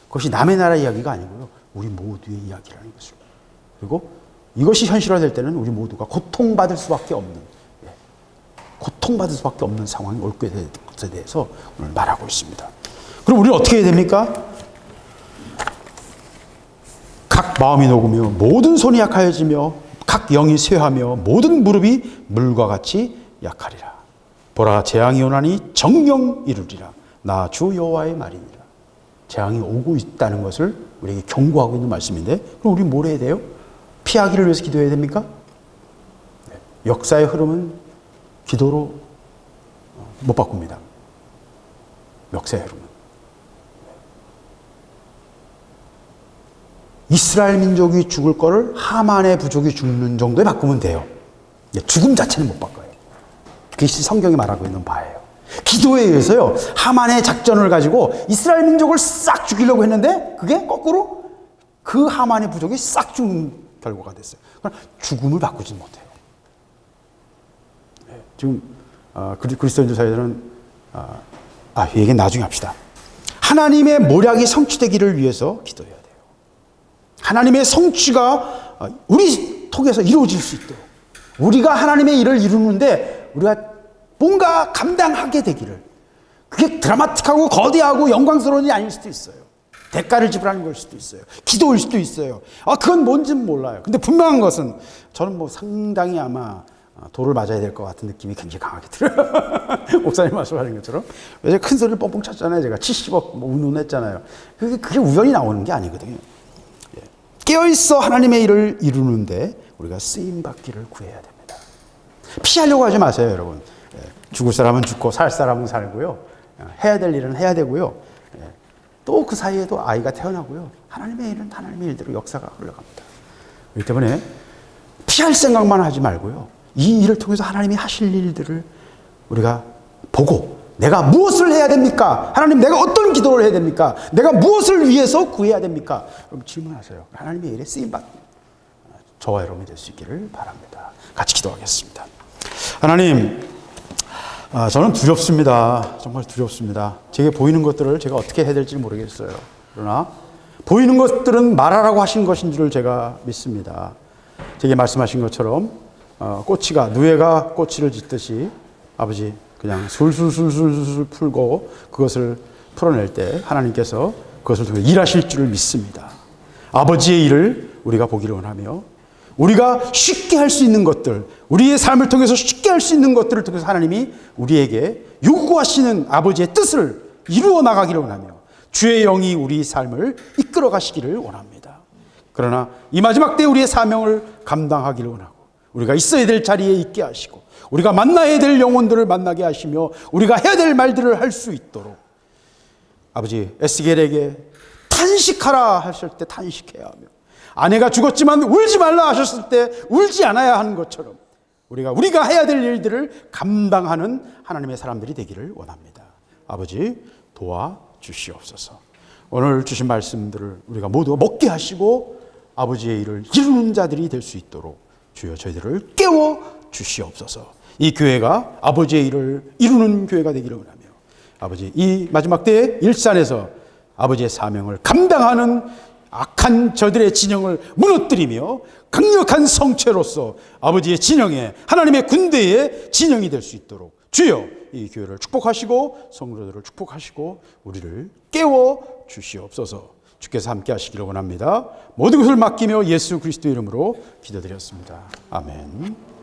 그것이 남의 나라 이야기가 아니고요. 우리 모두의 이야기라는 것을. 그리고 이것이 현실화될 때는 우리 모두가 고통받을 수밖에 없는 상황이 올 것에 대해서 오늘 말하고 있습니다. 그럼 우리는 어떻게 해야 됩니까? 각 마음이 녹으며 모든 손이 약하여지며 각 영이 쇠하며 모든 무릎이 물과 같이 약하리라. 보라 재앙이 오나니 정령 이루리라. 나 주 여호와의 말이니라. 재앙이 오고 있다는 것을 우리에게 경고하고 있는 말씀인데 그럼 우리 뭘 해야 돼요? 피하기를 위해서 기도해야 됩니까? 네. 역사의 흐름은 기도로 못 바꿉니다. 역사의 흐름은. 이스라엘 민족이 죽을 거를 하만의 부족이 죽는 정도에 바꾸면 돼요. 죽음 자체는 못 바꿔요. 그것이 성경이 말하고 있는 바예요. 기도에 의해서요, 하만의 작전을 가지고 이스라엘 민족을 싹 죽이려고 했는데 그게 거꾸로 그 하만의 부족이 싹 죽는 결과가 됐어요. 그러나 죽음을 바꾸지 못해요. 지금 그리스도인들 사이에서는 이 얘기는 나중에 합시다. 하나님의 모략이 성취되기를 위해서 기도해야 돼요. 하나님의 성취가 우리 통해서 이루어질 수 있도록 우리가 하나님의 일을 이루는데 우리가 뭔가 감당하게 되기를. 그게 드라마틱하고 거대하고 영광스러운 일이 아닐 수도 있어요. 대가를 지불하는 걸 수도 있어요. 기도일 수도 있어요. 그건 뭔지는 몰라요. 근데 분명한 것은 저는 상당히 아마 돌을 맞아야 될 것 같은 느낌이 굉장히 강하게 들어요. 목사님 말씀하신 것처럼. 왜 큰 소리를 뻥뻥 쳤잖아요. 제가 70억 뭐 운운했잖아요. 그게 우연히 나오는 게 아니거든요. 깨어있어 하나님의 일을 이루는데 우리가 쓰임받기를 구해야 됩니다. 피하려고 하지 마세요, 여러분. 죽을 사람은 죽고 살 사람은 살고요. 해야 될 일은 해야 되고요. 또 그 사이에도 아이가 태어나고요. 하나님의 일은 하나님의 일대로 역사가 흘러갑니다. 그렇기 때문에 피할 생각만 하지 말고요. 이 일을 통해서 하나님이 하실 일들을 우리가 보고 내가 무엇을 해야 됩니까? 하나님, 내가 어떤 기도를 해야 됩니까? 내가 무엇을 위해서 구해야 됩니까? 여러분 질문하세요. 하나님의 일에 쓰임받는 저와 여러분이 될 수 있기를 바랍니다. 같이 기도하겠습니다. 하나님, 저는 두렵습니다. 정말 두렵습니다. 제게 보이는 것들을 제가 어떻게 해야 될지 모르겠어요. 그러나 보이는 것들은 말하라고 하신 것인 줄 제가 믿습니다. 제게 말씀하신 것처럼 꼬치가, 누에가 꼬치를 짓듯이 아버지 그냥 술술술술술 풀고 그것을 풀어낼 때 하나님께서 그것을 통해 일하실 줄을 믿습니다. 아버지의 일을 우리가 보기를 원하며 우리가 쉽게 할 수 있는 것들, 우리의 삶을 통해서 쉽게 할 수 있는 것들을 통해서 하나님이 우리에게 요구하시는 아버지의 뜻을 이루어 나가기를 원하며 주의 영이 우리 삶을 이끌어 가시기를 원합니다. 그러나 이 마지막 때 우리의 사명을 감당하기를 원하고 우리가 있어야 될 자리에 있게 하시고 우리가 만나야 될 영혼들을 만나게 하시며 우리가 해야 될 말들을 할 수 있도록 아버지 에스겔에게 탄식하라 하실 때 탄식해야 하며 아내가 죽었지만 울지 말라 하셨을 때 울지 않아야 하는 것처럼 우리가 해야 될 일들을 감당하는 하나님의 사람들이 되기를 원합니다. 아버지 도와주시옵소서. 오늘 주신 말씀들을 우리가 모두 먹게 하시고 아버지의 일을 이루는 자들이 될 수 있도록 주여 저희들을 깨워 주시옵소서. 이 교회가 아버지의 일을 이루는 교회가 되기를 원하며 아버지 이 마지막 때의 일산에서 아버지의 사명을 감당하는 악한 저들의 진영을 무너뜨리며 강력한 성체로서 아버지의 진영에 하나님의 군대의 진영이 될 수 있도록 주여 이 교회를 축복하시고 성도들을 축복하시고 우리를 깨워 주시옵소서. 주께서 함께 하시기를 원합니다. 모든 것을 맡기며 예수 그리스도 이름으로 기도드렸습니다. 아멘.